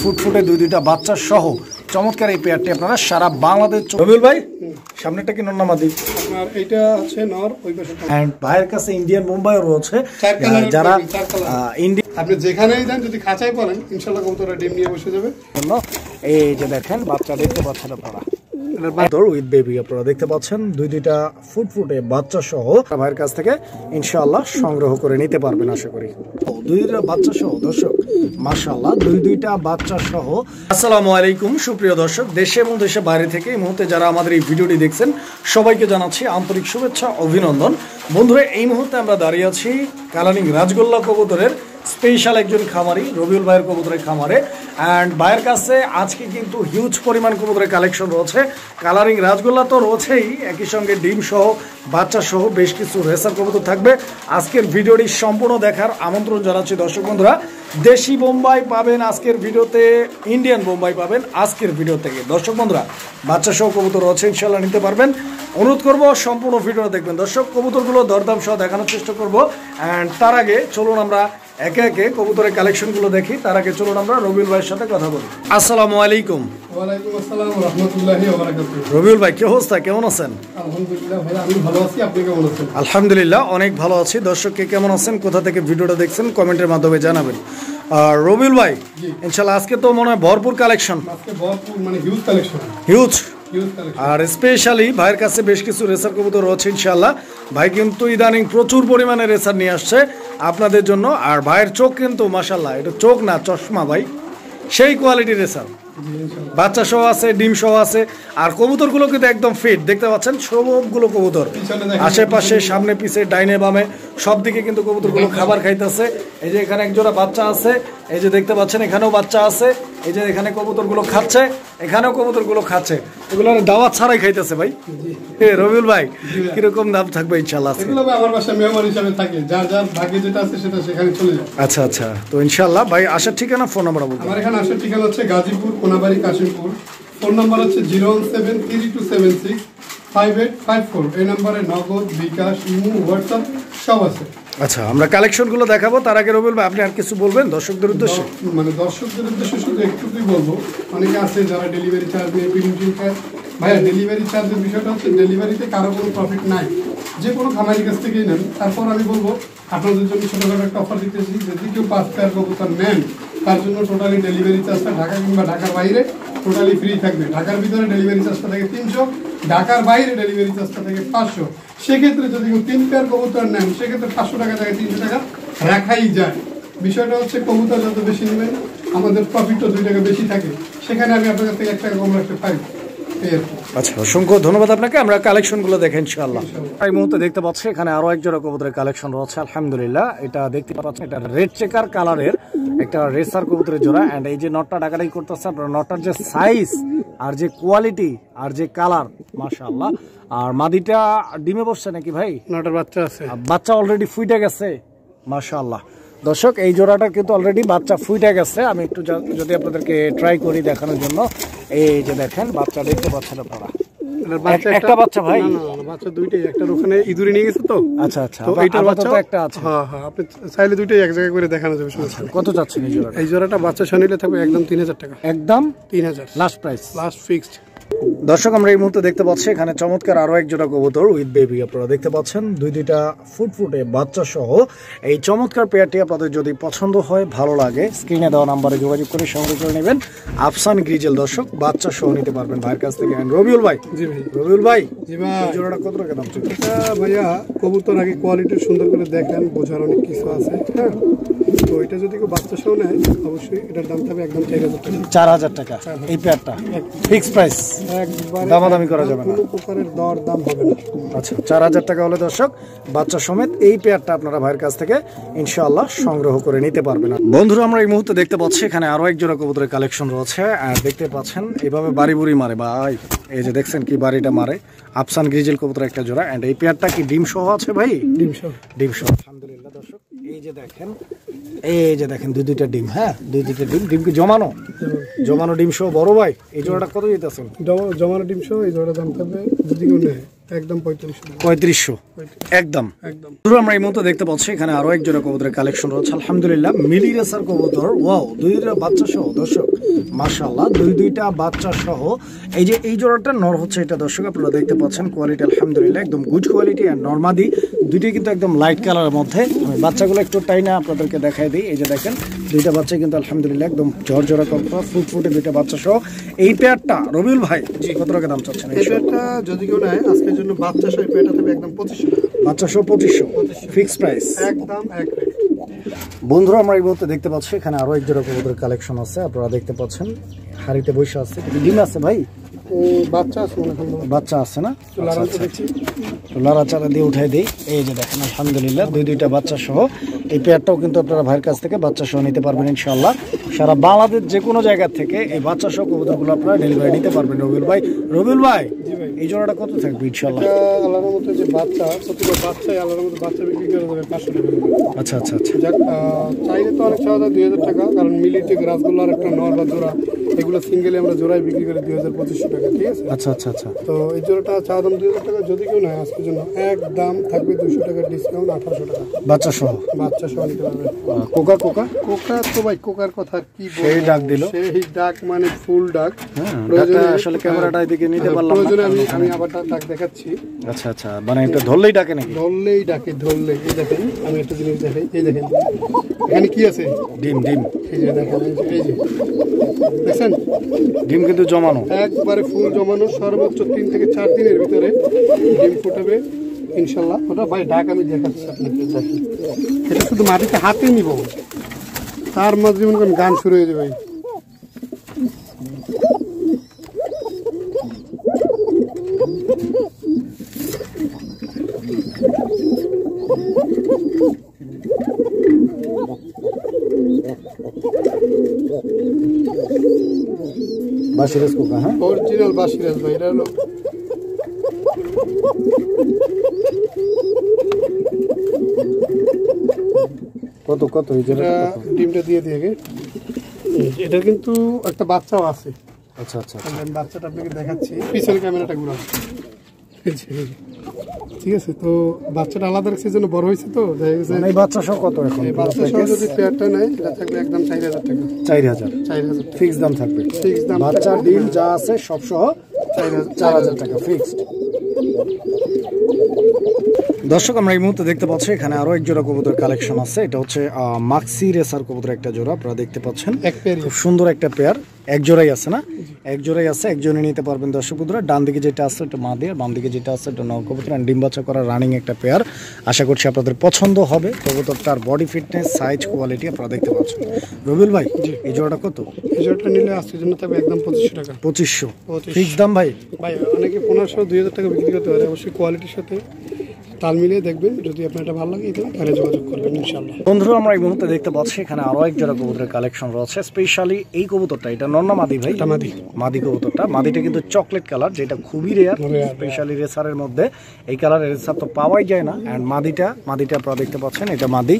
ফুটফুটে দুইটা বাচ্চা সহ চমৎকার এই পেয়ারটি আপনারা সারা বাংলাদেশ। রবিউল ভাই, সামনেটা কি নর না মাদি? আপনার এইটা আছে নর, ওই পাশে এন্ড ভাইয়ের কাছে ইন্ডিয়ান বোম্বাইও রয়েছে, যারা ইন্ডিয়া আপনি যেখানেই যান যদি খাঁচাই পড়েন ইনশাআল্লাহ কবুতররা ডিম নিয়ে বসে যাবে। এই যে দেখেন বাচ্চা দেখতে পাচ্ছেন আপনারা, উইথ বেবি আপনারা দেখতে পাচ্ছেন দুইটা ফুটফুটে বাচ্চা সহ ভাইয়ের কাছ থেকে ইনশাআল্লাহ সংগ্রহ করে নিতে পারবেন আশা করি। দুইটা বাচ্চা সহ দর্শক মাশাআল্লাহ দুইটা বাচ্চা সহ। আসসালামু আলাইকুম সুপ্রিয় দর্শক, দেশে এবং দেশের বাইরে থেকে এই মুহূর্তে যারা আমাদের এই ভিডিওটি দেখছেন সবাইকে জানাচ্ছি আন্তরিক শুভেচ্ছা অভিনন্দন। বন্ধুরা, এই মুহূর্তে আমরা দাঁড়িয়ে আছি কালারিং রাজগোল্লা কবুতরের স্পেশাল একজন খামারি রবিউল ভাইয়ের কবুতরের খামারে। অ্যান্ড ভাইয়ের কাছে আজকে কিন্তু হিউজ পরিমাণ কবুতরের কালেকশন রয়েছে। কালারিং রাজগোল্লা তো রয়েছেই, একই সঙ্গে ডিম সহ বাচ্চা সহ বেশ কিছু রেসার কবুতর থাকবে। আজকের ভিডিওটি সম্পূর্ণ দেখার আমন্ত্রণ জানাচ্ছি দর্শক বন্ধুরা। দেশি বোম্বাই পাবেন আজকের ভিডিওতে, ইন্ডিয়ান বোম্বাই পাবেন আজকের ভিডিও থেকে। দর্শক বন্ধুরা, বাচ্চা সহ কবুতর রয়েছে, ইনশাল্লাহ নিতে পারবেন। অনুরোধ করবো সম্পূর্ণ ভিডিওটা দেখবেন দর্শক, কবুতরগুলো দরদাম সহ দেখানোর চেষ্টা করবো। অ্যান্ড তার আগে চলুন আমরা একে একে কবুতরের কালেকশনগুলো দেখি। তার আগে চলুন আমরা রবিউল ভাইয়ের সাথে কথা বলি। আসসালামু আলাইকুম। ওয়ালাইকুম আসসালাম ওয়া রাহমাতুল্লাহি ওয়া বারাকাতুহু। রবিউল ভাই, কি অবস্থা, কেমন আছেন? আলহামদুলিল্লাহ ভাই, আমি ভালো আছি, আপনি কেমন আছেন? আলহামদুলিল্লাহ অনেক ভালো আছি। দর্শককে কেমন আছেন, কোথা থেকে ভিডিওটা দেখছেন কমেন্টের মাধ্যমে জানাবেন। রবিউল ভাই, ইনশাআল্লাহ আজকে তো মনে হয় ভরপুর কালেকশন, আজকে ভরপুর মানে হিউজ কালেকশন, হিউজ। আর স্পেশালি ভাইয়ের কাছে বেশ কিছু রেসার কবুতর রয়েছে ইনশাআল্লাহ। ভাই কিন্তু ইদানিং প্রচুর পরিমাণে রেসার নিয়ে আসছে আপনাদের জন্য। আর ভাইয়ের চোখ কিন্তু মাশাআল্লাহ, এটা চোখ না চশমা ভাই, সেই কোয়ালিটির রেসার। বাচ্চা সহ আছে, ডিম সহ আছে। আর কবুতরগুলো কিন্তু একদম ফিট, দেখতে পাচ্ছেন সবগুলো কবুতর আশেপাশে সামনে পিছে ডাইনে বামে সব দিকে কিন্তু কবুতরগুলো খাবার খাইতেছে। এই যে এখানে একজোড়া বাচ্চা আছে, এই যে দেখতে পাচ্ছেন এখানেও বাচ্চা আছে। এই যে এখানে কবুতরগুলো খাচ্ছে, এখানেও কবুতরগুলো খাচ্ছে। এগুলো দাওয়াত ছাড়াই খাইতেছে ভাই। রবিউল ভাই, কিরকম দাম থাকবে ইনশাআল্লাহ? এগুলো আমার বাসায় মেহমান হিসেবে থাকে, যার যার ভাগ্যে যেটা আছে সেটা সেখানে চলে যায়। আচ্ছা আচ্ছা, তো ইনশাআল্লাহ ভাই আসার ঠিকানা ফোন নাম্বার বলুন। আমার এখানে আসার ঠিকানা হচ্ছে গাজীপুর কোনাবাড়ি কাশিমপুর। ফোন নাম্বার হচ্ছে 01732765854। এই নম্বরে নগদ, বিকাশ, ইমো, হোয়াটসঅ্যাপ সব আছে। আচ্ছা, আমরা কালেকশনগুলো দেখাবো। তার আগে রবিউল ভাই আপনি আর কিছু বলবেন দর্শকদের উদ্দেশ্যে? মানে দর্শকদের উদ্দেশ্যে শুধু একটুকুই বলবো, অনেকে আছে যারা ডেলিভারি চার্জ নিয়ে প্রিন্টিং খায়। ভাইয়া, ডেলিভারি চার্জের বিষয়টা হচ্ছে ডেলিভারিতে কারো কোনো প্রফিট নাই, যে কোনো খামারির কাছ থেকেই নেন। তারপর আমি বলবো আপনাদের জন্য ছোটোখাটো একটা অফার দিতেছি, যদি কেউ 5 পেয়ার কবুতর নেন তার জন্য টোটালি ডেলিভারি চার্জটা ঢাকা কিংবা ঢাকার বাইরে টোটালি ফ্রি থাকবে। ঢাকার ভিতরে ডেলিভারি চার্জটা থাকে 300, ঢাকার বাইরে ডেলিভারি চার্জটা থাকে 500। সেক্ষেত্রে যদি কেউ 3 পেয়ার কবুতর নেন সেক্ষেত্রে 500 টাকা থেকে 300 টাকা রাখাই যায়। বিষয়টা হচ্ছে কবুতর যত বেশি নেবেন আমাদের প্রফিটও 2 টাকা বেশি থাকে, সেখানে আমি আপনাদের থেকে 1 টাকা কম রাখতে পারি। আচ্ছা, অসংখ্য ধন্যবাদ আপনাকে। আমরা কালেকশনগুলো দেখেন ইনশাআল্লাহ। এই মুহূর্তে দেখতে পাচ্ছি এখানে আরো এক জোড়া কবুতরের কালেকশন রয়েছে আলহামদুলিল্লাহ। এটা দেখতে পাচ্ছেন, এটা রেড চেকার কালারের একটা রেসার কবুতরের জোড়া। এন্ড এই যে নটটা ডাকাডাকি করতেছে, আপনার নটটার যে সাইজ আর যে কোয়ালিটি আর যে কালার মাশাআল্লাহ। আর মাদিটা ডিমে বসছে নাকি ভাই? নটার বাচ্চা আছে, বাচ্চা অলরেডি ফুইটে গেছে মাশাআল্লাহ। দর্শক, এই জোড়াটা কিন্তু অলরেডি বাচ্চা ফুইটে গেছে। আমি একটু যদি আপনাদেরকে ট্রাই করি দেখানোর জন্য। এই যে দেখেন বাচ্চা দেখতে পাচ্ছেন আপনারা, একটা বাচ্চা ভাই, বাচ্চা দুইটাই, একটা ওখানে ইঁদুরে নিয়ে গেছে তো। আচ্ছা আচ্ছা, তো এইটার বাচ্চা একটা আছে। হ্যাঁ হ্যাঁ, আপনি চাইলে দুইটাই এক জায়গায় করে দেখানো যাবে। কত যাচ্ছে এই জোড়াটা? এই জোড়াটা বাচ্চা শনিলে থাকবে একদম 3000 টাকা, একদম 3000 লাস্ট প্রাইস, লাস্ট ফিক্সড। দর্শক, আমরা এই মুহূর্তে দেখতে পাচ্ছি এখানে চমৎকার আরো এক জোড়া কবুতর উইথ বেবি আপনারা দেখতে পাচ্ছেন দুইটা ফুটফুটে বাচ্চা সহ। এই চমৎকার পেয়ারটি আপনাদের যদি পছন্দ হয়, ভালো লাগে, স্ক্রিনে দেওয়া নাম্বারে যোগাযোগ করে সংগ্রহ করে নেবেন। আফসান গ্রিজেল দর্শক বাচ্চা সহ নিতে পারবেন ভাইয়ের কাছ থেকে। রবিউল ভাই, জি ভাই, রবিউল ভাই, জি ভাই, এই জোড়াটা কত টাকা দাম? এটা ভাইয়া কবুতর আগে কোয়ালিটি সুন্দর করে দেখেন, বোঝার অনেক কিছু আছে। হ্যাঁ, তো এটা যদি কেউ বাচ্চা সহ নেয় অবশ্যই এটার দাম থাকবে একদম 4000 টাকা। 4000 টাকা এই পেয়ারটা ফিক্সড প্রাইস, দামাদামি করা যাবে না, কোনো প্রকারের দর দাম হবে না। আচ্ছা, 4000 টাকা হলে দর্শক বাচ্চা সমেত এই পেয়ারটা আপনারা ভাইয়ের কাছ থেকে ইনশাআল্লাহ সংগ্রহ করে নিতে পারবেন। বন্ধুরা, আমরা এই মুহূর্তে দেখতে পাচ্ছি এখানে আরো এক জোড়া কবুতরের কালেকশন রয়েছে। আর দেখতে পাচ্ছেন এইভাবে বাড়ি বুড়ি মারে ভাই, এই যে দেখছেন কি বাড়িটা মারে। আফসান গ্রিজেল কবুতর একটা জোড়া। এন্ড এই পেয়ারটা কি ডিম সহ আছে ভাই? ডিম সহ, ডিম সহ আলহামদুলিল্লাহ। দর্শক, এই যে দেখেন, এই যে দেখেন দুইটা ডিম। হ্যাঁ, দুইটা ডিম, ডিম কি জমানো জমানো ডিম সহ বড় ভাই। এই জোড়াটা কত দিতেছেন? জমানো ডিম সহ এই জোড়ার দাম থাকবে যদি কেউ নেয় একদম 3500। 3500 একদম। একদম আমরা এই মুহূর্তে দেখতে পাচ্ছি এখানে আরো এক জোড়া কবুতরের কালেকশন রয়েছে আলহামদুলিল্লাহ, মিলি রেসার কবুতর। ওয়াও, দুইটা বাচ্চা সহ দর্শক, মাশাআল্লাহ, দুইটা বাচ্চা সহ। এই যে এই জোড়াটা নর হচ্ছে এটা দর্শক, আপনারা দেখতে পাচ্ছেন কোয়ালিটি আলহামদুলিল্লাহ একদম গুড কোয়ালিটি। আর নরমাদি দুইটাই কিন্তু একদম লাইট কালারের মধ্যে। আমি বাচ্চাগুলো একটু টাইনা আপনাদেরকে দেখাই দিই। এই যে দেখেন দুইটা বাচ্চা কিন্তু আলহামদুলিল্লাহ একদম ঝরঝরা কবুতর, ফুটফুটে দুইটা বাচ্চা সহ। এই পেয়ারটা রবিউল ভাই কত টাকা দাম চাচ্ছেন? এই পেয়ারটা যদি কেউ নেয় আজকের জন্য বাচ্চা সহ পেয়ারটা থাকবে একদম 2500 টাকা। বাচ্চা সহ 2500 ফিক্স প্রাইস একদম এক রেট। বন্ধুরা আমরা এই মুহূর্তে দেখতে পাচ্ছি এখানে আরো এক জোড়া কবুতরের কালেকশন আছে, আপনারা দেখতে পাচ্ছেন হাড়িতে বসে আছে। ডিম আছে ভাই? বাচ্চা আছে মনে হয়, বাচ্চা আছে না? লারাটা দেখছি, লাড়াচাড়া দিয়ে উঠাই দিই। এই যে দেখেন আলহামদুলিল্লাহ দুইটা বাচ্চা সহ। এই পেয়ারটাও কিন্তু আপনারা ভাইয়ের কাছ থেকে বাচ্চা সহ নিতে পারবেন ইনশাআল্লাহ। সারা বাংলাদেশ যে কোনো জায়গা থেকে এই বাচ্চা সহ কবুতরগুলো আপনারা ডেলিভারি নিতে পারবেন। রবিউল ভাই, রবিউল ভাই এই জোড়াটা কত থাকবে ইনশাআল্লাহ? আল্লাহর মতো যে বাচ্চা, প্রতিটা বাচ্চাই আল্লাহর মতো বাচ্চা বিক্রি করে দেবে 500 টাকা। আচ্ছা আচ্ছা আচ্ছা, যাক, চাইলে তো অনেক চাওয়া 2000 টাকা, কারণ মিলির যে রাসগোল্লার একটা নর বা জোড়া, এগুলো সিঙ্গেলে আমরা জোড়ায় বিক্রি করি 2500 টাকা, ঠিক আছে? আচ্ছা আচ্ছা আচ্ছা। তো এই জোড়াটা চাওয়া দাম 2000 টাকা। যদি কেউ নেয় আজকের জন্য একদম থাকবে 200 টাকার ডিসকাউন্ট, 1800 টাকা বাচ্চা সহ। বাচ্চা সহ নিতে পারবে। কোকা কোকা কোকা তো ভাই, কোকার কথা আর কি বলবো, সেই ডাক দিল, সেই ডাক মানে ফুল ডাক। প্রয়োজনে আসলে ক্যামেরাটা এদিকে নিতে পারলাম না, প্রয়োজনে আমি আবার ডাক দেখাচ্ছি। আচ্ছা আচ্ছা, মানে এটা ধরলেই ডাকে নাকি? ধরলেই ডাকে, ধরলেই। এই দেখেন আমি একটা জিনিস দেখাই, এই দেখেন এখানে কি আছে, ডিম। ডিম এই যে দেখেন, এই যে দেখছেন ডিম কিন্তু জমানো, একবারে ফুল জমানো। সর্বোচ্চ 3 থেকে 4 দিনের ভিতরে ডিম ফুটাবে ইনশাল্লাহ। ওটা ভাই ডাক আমি দেখাচ্ছি আপনাকে, দেখেন এটা শুধু মাটিতে হাতে নিব, তার মাঝে মনে করেন গান শুরু হয়ে যাবে। ভাই বাসিরাজ কোকা, হ্যাঁ অরিজিনাল বাসিরাজ ভাই, এটা হলো কত কত এই যে এটা ডিমটা দিয়ে দিয়ে গে। এটা কিন্তু একটা বাচ্চাও আছে। আচ্ছা আচ্ছা, আমি বাচ্চাটা আপনাকে দেখাচ্ছি, পিছনের ক্যামেরাটা ঘুরাও। ঠিক আছে, তো বাচ্চাটা আলাদা রাখছে জন্য বড় হয়েছে, তো দেখা গেছে এই বাচ্চা সহ কত এখন? এই বাচ্চা সহ যদি পেয়ারটা নেয় এটা থাকবে একদম 4000 টাকা। 4000 4000 ফিক্স দাম থাকবে। ফিক্স দাম, বাচ্চা ডিম যা আছে সব সহ 4000 টাকা ফিক্সড। দর্শক আমরা এই মুহূর্তে দেখতে পাচ্ছি এখানে আরো এক জোড়া কবুতর কালেকশন আছে। এটা হচ্ছে মাক্সি রেসার কবুতর একটা জোড়া, আপনারা দেখতে পাচ্ছেন এক পেয়ার, খুব সুন্দর একটা পেয়ার। এক জোড়াই আছে না? এক জোড়াই আছে, একজনই নিতে পারবেন দর্শক বন্ধুরা। ডান দিকে যেটা আছে এটা মাদি, আর বাম দিকে যেটা আছে এটা নর কবুতর। আর ডিম বাচ্চা করা রানিং একটা পেয়ার। আশা করছি আপনাদের পছন্দ হবে। কবুতরটার বডি ফিটনেস, সাইজ, কোয়ালিটি আপনারা দেখতে পাচ্ছেন। রবিউল ভাই এই জোড়াটা কত? এই জোড়াটা নিলে আজকের জন্য থাকবে একদম 2500 টাকা। 2500 ফিক্স দাম ভাই। ভাই অনেকে 1500 2000 টাকা বিক্রি করতে পারে, অবশ্যই কোয়ালিটির সাথে তাল মিলিয়ে দেখবেন। যদি আপনার এটা ভালো লাগে তাহলে যোগাযোগ করবেন ইনশাআল্লাহ। বন্ধুরা আমরা এই মুহূর্তে দেখতে পাচ্ছি এখানে আরো এক জোড়া কবুতরের কালেকশন রয়েছে। স্পেশালি এই কবুতরটা, এটা নর না মাদি ভাই? এটা মাদি। মাদি কবুতরটা, মাদিটা কিন্তু চকলেট কালার, যেটা খুবই রেয়ার স্পেশালি রেসারের মধ্যে। এই কালারের রেসার তো পাওয়াই যায় না। এন্ড মাদিটা আপনারা দেখতে পাচ্ছেন, এটা মাদি।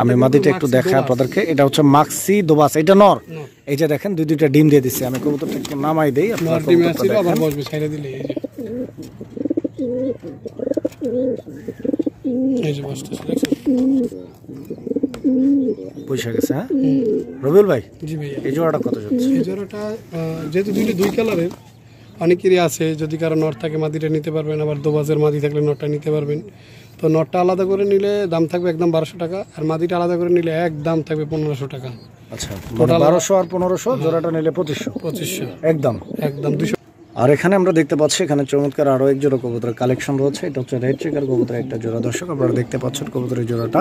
আমি মাদিটা একটু দেখাই আপনাদেরকে। এটা হচ্ছে মাক্সি দোবাস, এটা নর। এই যে দেখেন দুইটা ডিম দিয়ে দিচ্ছে। আমি কবুতরটা একটু নামাই দেই, আপনারা ডিম আসছিল আবার বসবে, ছাইড়া দিলে এই যে বসতেছে, দেখছেন পয়সা গেছে। হ্যাঁ রবিউল ভাই, জি ভাইয়া এই জোড়াটা কত যাচ্ছে? এই জোড়াটা যেহেতু দুই কালারের, অনেকেরই আছে। যদি কারো নট থাকে মাদিটা নিতে পারবেন, আবার দোবাজের মাদি থাকলে নটটা নিতে পারবেন। তো নটটা আলাদা করে নিলে দাম থাকবে একদম 1200 টাকা, আর মাদিটা আলাদা করে নিলে একদম থাকবে 1500 টাকা। আচ্ছা, টোটাল 1200 আর 1500, জোড়াটা নিলে 2500 একদম 200। আর এখানে আমরা দেখতে পাচ্ছি এখানে চমৎকার আরো এক জোড়া কবুতরের কালেকশন রয়েছে। এটা হচ্ছে রেড চেকার কবুতরের একটা জোড়া। দর্শক আপনারা দেখতে পাচ্ছেন কবুতরের জোড়াটা।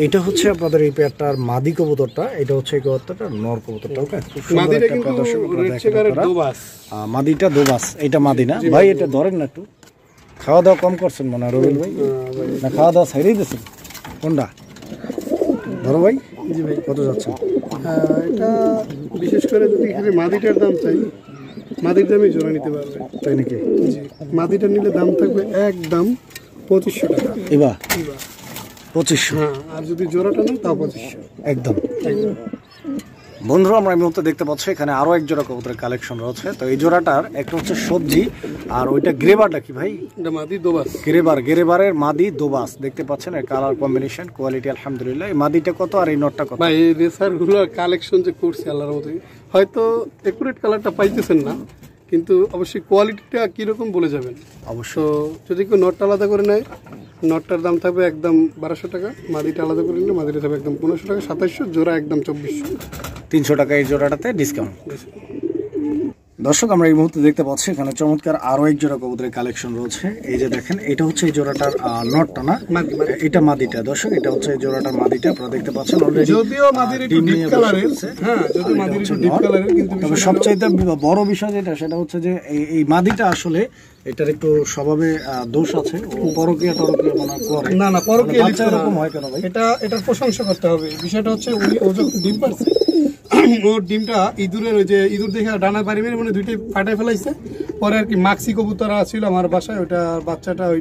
এটা হচ্ছে আপনাদের এই পেয়ারটার মাদি কবুতরটা, এটা হচ্ছে এই কবুতরটা নর কবুতরটা। ওকে, মাদিটা কিন্তু রেড চেকারের দোবাস, মাদিটা দোবাস, এটা মাদি না ভাই? এটা ধরেন না একটু। খাওয়া দাওয়া কম করছেন মনে হয় রবিউল ভাই, না খাওয়া দাওয়া ছাইড়েই দিয়েছেন? কোনটা ধরো ভাই? জি ভাই। কত যাচ্ছে এটা? বিশেষ করে যদি এখানে মাদিটার দাম চাই, মাদির দামে জোড়া নিতে পারবে। তাই নাকি? জি, মাদিটা নিলে দাম থাকবে একদম 2500 টাকা। এবার 2500। হ্যাঁ, আর যদি জোড়াটা নেই তাও 2500 একদম। বন্ধুরা আমরা এই মুহূর্তে দেখতে পাচ্ছি এখানে আরো এক জোড়া কবুতরের কালেকশন রয়েছে। তো এই জোড়াটার একটা হচ্ছে সবজি, আর ওইটা গ্রেবারটা কি ভাই? এটা মাদি দোবাস। গ্রেবারের মাদি দোবাস দেখতে পাচ্ছেন, এর কালার কম্বিনেশন কোয়ালিটি আলহামদুলিল্লাহ। এই মাদিটা কত আর এই নটটা কত? ভাই এই রেসার গুলোর কালেকশন যে করছে আল্লাহর মতো, হয়তো একুরেট কালারটা পাইতেছেন না, কিন্তু অবশ্যই কোয়ালিটিটা কিরকম বলে যাবেন অবশ্য। তো যদি কেউ নটটা আলাদা করে নেয়, নটটার দাম থাকবে একদম 1200 টাকা, মাদিটা আলাদা করে নিলে মাদিটা থাকবে একদম 1500 টাকা, 2700, জোড়া একদম 2400। 300 টাকা এই জোড়াটাতে ডিসকাউন্ট। দর্শক আমরা এই মুহূর্তে দেখতে পাচ্ছি এখানে চমৎকার আরো এক জোড়া কবুতরের কালেকশন রয়েছে। এই যে দেখেন, এটা হচ্ছে এই জোড়াটার নটটা না, এটা মাদিটা। দর্শক এটা হচ্ছে এই জোড়াটার মাদিটা, আপনারা দেখতে পাচ্ছেন অলরেডি। যদিও মাদির একটু ডিপ কালারের, হ্যাঁ যদিও মাদির একটু ডিপ কালারের, কিন্তু তবে সবচাইতে বড় বিষয় যেটা সেটা হচ্ছে যে এই মাদিটা আসলে এটার একটু স্বভাবে দোষ আছে, ও পরকীয়া টরকীয়া মনে করে না না পরকীয়া বাচ্চা এরকম হয় কেন ভাই? এটার প্রশংসা করতে হবে। বিষয়টা হচ্ছে ও যখন ডিম পারছে, ওর ডিমটা ইঁদুরের ওই যে ইঁদুর দেখে ডানা বাড়ি মেরে মানে দুইটাই ফাটাই ফেলাইছে। পরে আর কি মাক্সি কবুতর ছিল আমার বাসায়, ওটা বাচ্চাটা ওই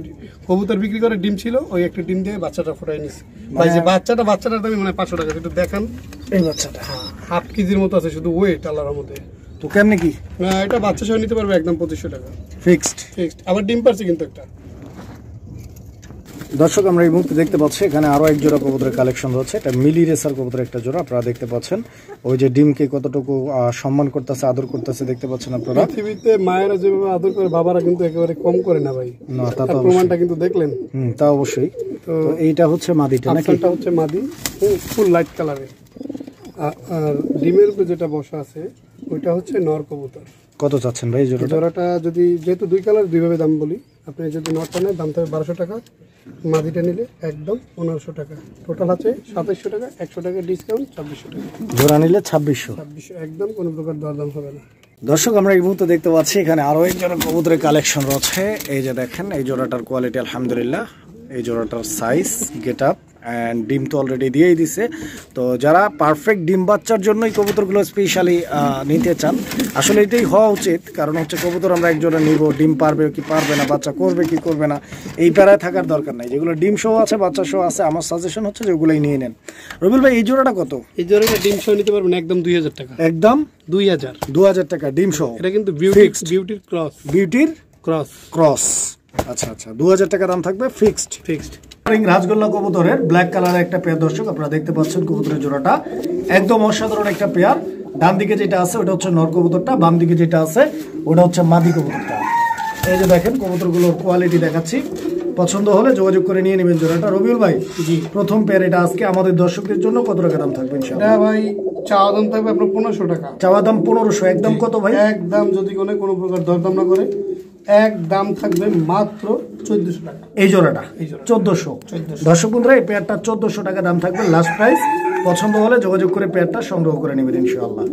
কবুতর বিক্রি করে ডিম ছিল, ওই একটা ডিম দিয়ে বাচ্চাটা ফুটাই নিছে ভাই। যে বাচ্চাটার দামই মানে 500 টাকা। একটু দেখান এই বাচ্চাটা, হাফ কেজির মতো আছে, শুধু ওয়েট আল্লাহর মধ্যে। তো কেমনে কি? এটা বাচ্চা সহ নিতে পারবে একদম 2500 টাকা ফিক্সড। আবার ডিম পারছে কিন্তু একটা। দর্শক আমরা এই মুহূর্তে দেখতে পাচ্ছি এখানে আরো এক জোড়া কবুতরের কালেকশন রয়েছে। এটা মিলি রেসার কবুতরের একটা জোড়া, আপনারা দেখতে পাচ্ছেন। ওই যে ডিমকে কতটুকু সম্মান করতেছে, আদর করতেছে দেখতে পাচ্ছেন আপনারা। পৃথিবীতে মায়েরা যেভাবে আদর করে, বাবারা কিন্তু একেবারে কম করে না ভাই। না তা তো প্রমাণটা কিন্তু দেখলেন। তা অবশ্যই। তো এইটা হচ্ছে মাদিটা নাকি? এটা হচ্ছে মাদি, ফুল লাইট কালারের। আর ডিমের উপরে যেটা বসা আছে ওইটা হচ্ছে নর কবুতর। কত চাচ্ছেন ভাই জোড়াটা? যদি যেহেতু দুই কালার দুইভাবে দাম বলি, আপনি যদি নটটা নেন দাম থাকবে 1200 টাকা, মাদিটা নিলে একদম 1500 টাকা। টোটাল আছে 2700 টাকা, 100 টাকা ডিসকাউন্ট 2600 টাকা। জোড়া নিলে 2600 একদম কোনো প্রকার দরদাম হবে না। দর্শক আমরা এই মুহূর্তে দেখতে পাচ্ছি এখানে আরো এক জোড়া কবুতরের কালেকশন রয়েছে। এই যে দেখেন, এই জোড়াটার কোয়ালিটি আলহামদুলিল্লাহ, এই জোড়াটার সাইজ, গেট আপ অ্যান্ড ডিম তো অলরেডি দিয়েই দিছে। তো যারা পারফেক্ট ডিম বাচ্চার জন্য এই কবুতরগুলো স্পেশালি নিতে চান, আসলে এটাই হওয়া উচিত। কারণ হচ্ছে কবুতর আমরা একজোড়া নিব, ডিম পারবে কি পারবে না, বাচ্চা করবে কি করবে না, এই প্যারায় থাকার দরকার নাই। যেগুলো ডিম সহ আছে, বাচ্চা সহ আছে, আমার সাজেশন হচ্ছে যে ওগুলোই নিয়ে নেন। রবিউল ভাই এই জোড়াটা কত? এই জোড়াটা ডিম সহ নিতে পারবেন একদম 2000 টাকা। একদম 2000 টাকা ডিম সহ। এটা কিন্তু বিউটির ক্রস। আচ্ছা 2000 টাকা দাম থাকবে ফিক্সড। রাজগোল্লা কবুতরের ব্ল্যাক কালারের একটা পেয়ার। দর্শক আপনারা দেখতে পাচ্ছেন কবুতরের জোড়াটা একদম অসাধারণ একটা পেয়ার। ডান দিকে যেটা আছে ওটা হচ্ছে নর কবুতরটা, বাম দিকে যেটা আছে ওটা হচ্ছে মাদি কবুতরটা। এই যে দেখেন কবুতরগুলোর কোয়ালিটি দেখাচ্ছি, পছন্দ হলে যোগাযোগ করে নিয়ে নেবেন জোড়াটা। রবিউল ভাই প্রথম পেয়ার এটা আজকে আমাদের দর্শকদের জন্য কত টাকা দাম থাকবে ইনশাআল্লাহ? ভাই চাওয়া দাম থাকবে আপনার 1500 টাকা। চাওয়া দাম 1500। একদম কত ভাই? একদম যদি কোনো প্রকার দরদাম না করে এক দাম থাকবে মাত্র 1400 টাকা। এই জোড়াটা 1400। দর্শক বন্ধুরা এই পেয়ারটা 1400 টাকা দাম থাকবে লাস্ট প্রাইস। পছন্দ হলে যোগাযোগ করে পেয়ারটা সংগ্রহ করে নেবেন ইনশাআল্লাহ।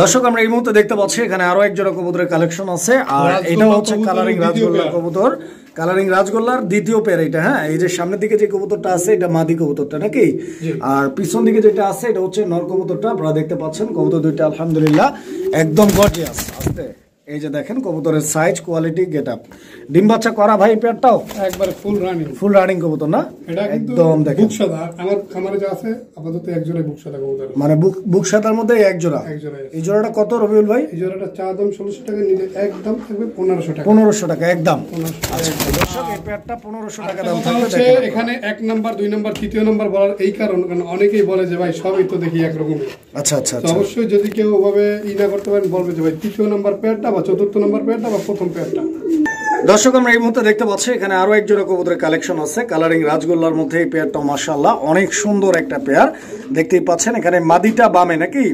দর্শক আমরা এই মুহূর্তে দেখতে পাচ্ছি এখানে আরো এক জোড়া কবুতরের কালেকশন আছে, আর এটা হচ্ছে কালারিং রাজগোল্লা কবুতর। কালারিং রাজগোল্লার দ্বিতীয় পেয়ার এটা। হ্যাঁ, এই যে সামনের দিকে যে কবুতরটা আছে এটা মাদি কবুতরটা নাকি, আর পিছন দিকে যেটা আছে এটা হচ্ছে নর কবুতরটা। আপনারা দেখতে পাচ্ছেন কবুতর দুইটা আলহামদুলিল্লাহ একদম গর্জিয়াস। আস্তে এই যে দেখেন কবুতরের সাইজ, কোয়ালিটি, গেট আপ। ডিম বাচ্চা করা ভাই পেয়ারটাও একবারে ফুল রানিং কবুতর না? এটা একদম দেখেন বুক সাদা। আমার খামারে যা আছে আপাতত এক জোড়া বুক সাদা কবুতর, মানে বুক সাদার মধ্যে এক জোড়া। এই জোড়াটা কত রবিউল ভাই? এই জোড়াটা চা দাম 1600 টাকা, নিলে একদম থাকবে 1500 টাকা। 1500 টাকা একদম। আচ্ছা দর্শক এই পেয়ারটা 1500 টাকা দাম থাকবে। এখানে 1 নাম্বার 2 নাম্বার 3 নাম্বার বলার এই কারণ অনেকেই বলে যে ভাই সবই তো দেখি একরকম। আচ্ছা তো অবশ্যই যদি কেউ ওভাবে না করতে পারেন বলবে যে ভাই 3 নাম্বার পেয়ারটা বা 4 নাম্বার পেয়ারটা বা 1ম পেয়ারটা। দর্শক আমরা এই মুহূর্তে দেখতে পাচ্ছি এখানে আরো এক জোড়া কবুতরের কালেকশন আছে কালারিং রাজগোল্লার মধ্যে। এই পেয়ারটা মাশাআল্লাহ অনেক সুন্দর একটা পেয়ার, দেখতেই পাচ্ছেন। এখানে মাদিটা বামে নাকি?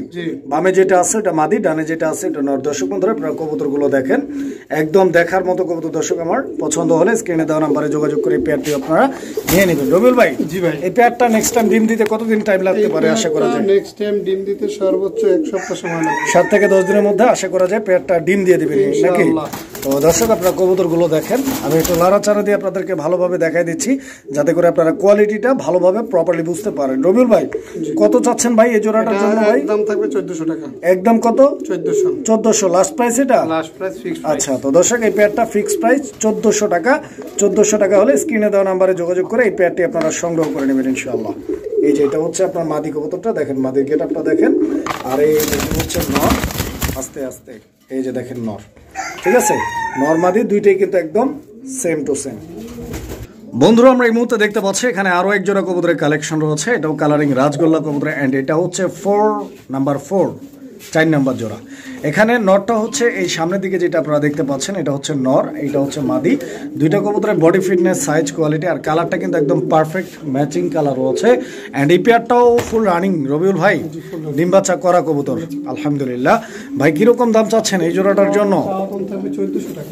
বামে যেটা আছে এটা মাদি, ডানে যেটা আছে এটা নর। দর্শক বন্ধুরা আপনারা কবুতরগুলো দেখেন, একদম দেখার মতো কবুতর। দর্শক আমার পছন্দ হলে স্ক্রিনে দেওয়া নাম্বারে যোগাযোগ করে এই পেয়ারটি আপনারা নিয়ে নেবেন। রবিউল ভাই জি ভাই, এই পেয়ারটা নেক্সট টাইম ডিম দিতে কতদিন টাইম লাগতে পারে আশা করা যায়? নেক্সট টাইম ডিম দিতে সর্বোচ্চ 1 সপ্তাহ সময় লাগবে। 7 থেকে 10 দিনের মধ্যে আশা করা যায় পেয়ারটা ডিম দিয়ে দিবেন নাকি? তো দর্শক আপনারা কবুতরগুলো দেখেন, আমি একটু লাড়াচাড়া দিয়ে আপনাদেরকে ভালোভাবে দেখাই দিচ্ছি যাতে করে আপনারা কোয়ালিটিটা ভালোভাবে প্রপারলি বুঝতে পারেন। রবিউল ভাই কত চাচ্ছেন ভাই এই জোড়াটার জন্য? ভাই দাম থাকবে 1400 টাকা। একদম কত? 1400 লাস্ট প্রাইস এটা? Last price fixed. আচ্ছা তো দর্শক এই পেয়ারটা ফিক্সড প্রাইস 1400 টাকা। 1400 টাকা হলে স্ক্রিনে দেওয়া নাম্বারে যোগাযোগ করে এই পেয়ারটি আপনারা সংগ্রহ করে নেবেন ইনশাআল্লাহ। এই যে এটা হচ্ছে আপনার মাদি কবুতরটা, দেখেন মাদির গেটআপটা দেখেন। আর এই যে হচ্ছে নর, আস্তে আস্তে এই যে দেখেন নর, ঠিক আছে। নর মাদি দুইটাই কিন্তু একদম সেম টু সেম। বন্ধুরা আমরা এই মুহূর্তে দেখতে পাচ্ছি এখানে আরো এক জোড়া কবুতরের কালেকশন রয়েছে। এটাও কালারিং রাজগোল্লা কবুতর, এন্ড এটা হচ্ছে 4 নাম্বার জোড়া। এখানে নরটা হচ্ছে এই সামনের দিকে যেটা আপনারা দেখতে পাচ্ছেন, এটা হচ্ছে নর, এটা হচ্ছে মাদি। দুইটা কবুতরের বডি ফিটনেস, সাইজ, কোয়ালিটি আর কালারটা কিন্তু একদম পারফেক্ট ম্যাচিং কালার রয়েছে। এন্ড এই পেয়ারটাও ফুল রানিং রবিউল ভাই, ডিম বাচ্চা করা কবুতর আলহামদুলিল্লাহ। ভাই কিরকম দাম চাচ্ছেন এই জোড়াটার জন্য?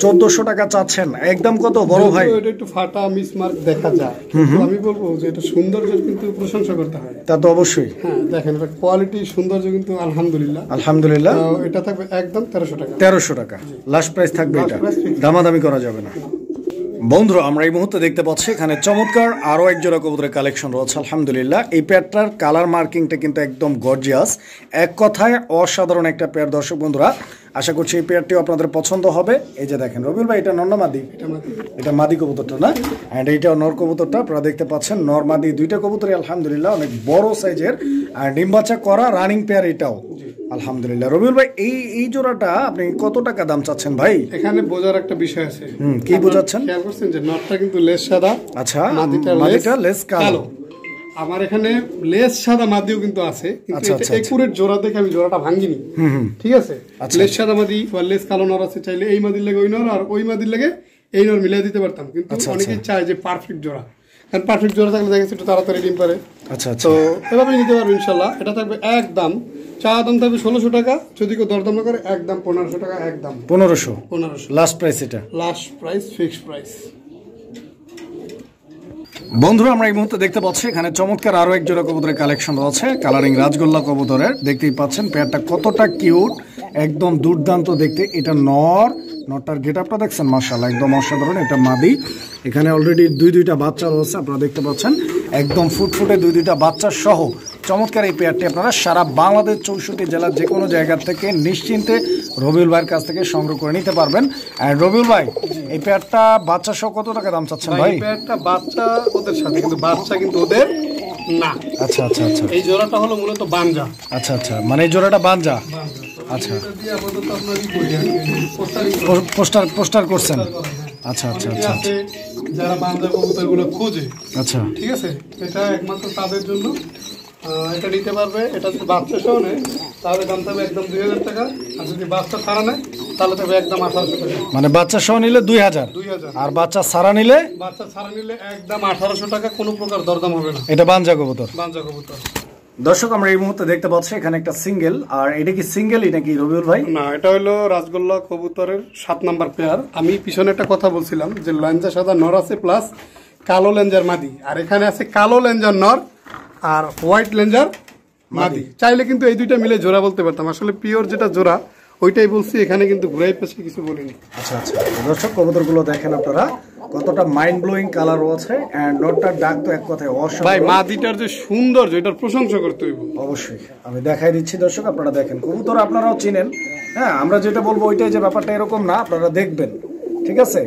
1400 টাকা চাচ্ছেন। একদম কত বড় ভাই? এটা একটু ফাটা মিসমার্ক দেখা যায়, আমি বলবো যে এটা সৌন্দর্য কিন্তু প্রশংসা করতে হয়। তা তো অবশ্যই। হ্যাঁ দেখেন এটা কোয়ালিটি সৌন্দর্য কিন্তু আলহামদুলিল্লাহ। আলহামদুলিল্লাহ। এটা থাকবে একদম 1300 টাকা। 1300 টাকা লাস্ট প্রাইস থাকবে, এটা দামাদামি করা যাবে না। বন্ধুরা আমরা এই মুহূর্তে দেখতে পাচ্ছি এখানে চমৎকার আরো এক জোড়া কবুতরের কালেকশন রয়েছে আলহামদুলিল্লাহ। এই পেয়ারটার কালার মার্কিংটা কিন্তু একদম গর্জিয়াস, এক কথায় অসাধারণ একটা পেয়ার। দর্শক বন্ধুরা আশা করছি এই পেয়ারটিও আপনাদের পছন্দ হবে। এই যে দেখেন রবিউল ভাই, এটা নর না মাদি? এটা মাদি কবুতরটা না, এন্ড এইটা নর কবুতরটা আপনারা দেখতে পাচ্ছেন। নর মাদি দুইটা কবুতরই আলহামদুলিল্লাহ অনেক বড় সাইজের, আর ডিম বাচ্চা করা রানিং পেয়ার এটাও আলহামদুলিল্লাহ। রবিউল ভাই এই জোড়াটা আপনি কত টাকা দাম চাচ্ছেন ভাই? এখানে বোঝার একটা বিষয় আছে। কি বোঝাচ্ছেন? খেয়াল করছেন যে নটটা কিন্তু লেস সাদা, আচ্ছা মাদিটা লেস কালো। আমার এখানে লেস সাদা মাদিও কিন্তু আছে, কিন্তু এটা একুরেট জোড়া দেখে আমি জোড়াটা ভাঙিনি, ঠিক আছে। লেস সাদা মাদি বা লেস কালো নর আছে, চাইলে এই মাদির লাগে ওই নর আর ওই মাদির লাগে এই নর মিলাই দিতে পারতাম, কিন্তু অনেকেই চায় যে পারফেক্ট জোড়া, কারণ পারফেক্ট জোড়া থাকলে দেখা যাচ্ছে একটু তাড়াতাড়ি ডিম পারে। আচ্ছা আচ্ছা, তো এভাবেই নিতে পারবো ইনশাল্লাহ। এটা থাকবে একদম, চা দাম থাকবে 1600 টাকা, যদি কেউ দরদাম না করে একদম 1500 টাকা, একদম 1500 1500 লাস্ট প্রাইস। এটা লাস্ট প্রাইস, ফিক্সড প্রাইস। বন্ধুরা আমরা এই মুহূর্তে দেখতে পাচ্ছি এখানে চমৎকার আরো এক জোড়া কবুতরের কালেকশন রয়েছে, কালারিং রাজগোল্লা কবুতরের। দেখতেই পাচ্ছেন পেয়ারটা কতটা কিউট, একদম দুর্দান্ত দেখতে। এটা নরটার গেটআপটা দেখছেন মাশাআল্লাহ একদম অসাধারণ। এটা মাদি, এখানে অলরেডি দুইটা বাচ্চা রয়েছে আপনারা দেখতে পাচ্ছেন, একদম ফুটফুটে দুইটা বাচ্চা সহ চমৎকার এই পেয়ারটি আপনারা সারা বাংলাদেশ 64 জেলার যে কোনো জায়গা থেকে নিশ্চিন্তে রবিউল ভাইয়ের কাছ থেকে সংগ্রহ করে নিতে পারবেন। আর রবিউল ভাই এই পেয়ারটা বাচ্চা সহ কত টাকা দাম চাচ্ছেন ভাই? এই পেয়ারটা বাচ্চা ওদের সাথে, কিন্তু বাচ্চা কিন্তু ওদের না। আচ্ছা আচ্ছা আচ্ছা, এই জোড়াটা হলো মূলত বানজা। আচ্ছা আচ্ছা, মানে এই জোড়াটা বানজা। আচ্ছা, পোস্টার করছেন। আচ্ছা আচ্ছা আচ্ছা, যারা বানজা কবুতরগুলো খোঁজে, আচ্ছা ঠিক আছে, এটা একমাত্র তাদের জন্য এটা নিতে পারবে। এটা যদি বাচ্চা সহ নেয় তাহলে দাম থাকবে একদম 2000 টাকা, আর যদি বাচ্চা ছাড়া নেয় তাহলে থাকবে একদম 1800 টাকা। মানে বাচ্চা সহ নিলে 2000, আর বাচ্চা ছাড়া নিলে একদম 1800 টাকা, কোনো প্রকার দরদাম হবে না। এটা বানজা কবুতর। বানজা কবুতর। দর্শক আমরা এই মুহূর্তে দেখতে পাচ্ছি এখানে একটা সিঙ্গেল, আর এটা কি সিঙ্গেলই নাকি রবিউল ভাই? না, এটা হলো রাজগোল্লা কবুতরের 7 নাম্বার পেয়ার। আমি পিছনে একটা কথা বলছিলাম যে লেঞ্জা সাদা নর আছে প্লাস কালো লেঞ্জার মাদি, আর এখানে আছে কালো লেঞ্জার নর আর হোয়াইট লেঞ্জার মাদি। চাইলে কিন্তু এই দুইটা মিলে জোড়া বলতে পারতাম, আসলে পিওর যেটা জোড়া ওইটাই বলছি, এখানে কিন্তু ঘুরাই পেছে কিছু বলিনি। আচ্ছা আচ্ছা, দর্শক কবুতরগুলো দেখেন আপনারা কতটা মাইন্ড ব্লোয়িং কালার রয়েছে, এন্ড নটটার ডাক তো এক কথায় অসাধারণ ভাই। মাদিটার যে সৌন্দর্য, এটার প্রশংসা করতে হইব। অবশ্যই আমি দেখাই দিচ্ছি দর্শক, আপনারা দেখেন। কবুতর আপনারাও চিনেন, হ্যাঁ আমরা যেটা বলবো ওইটাই, যে ব্যাপারটা এরকম না, আপনারা দেখবেন, ঠিক আছে।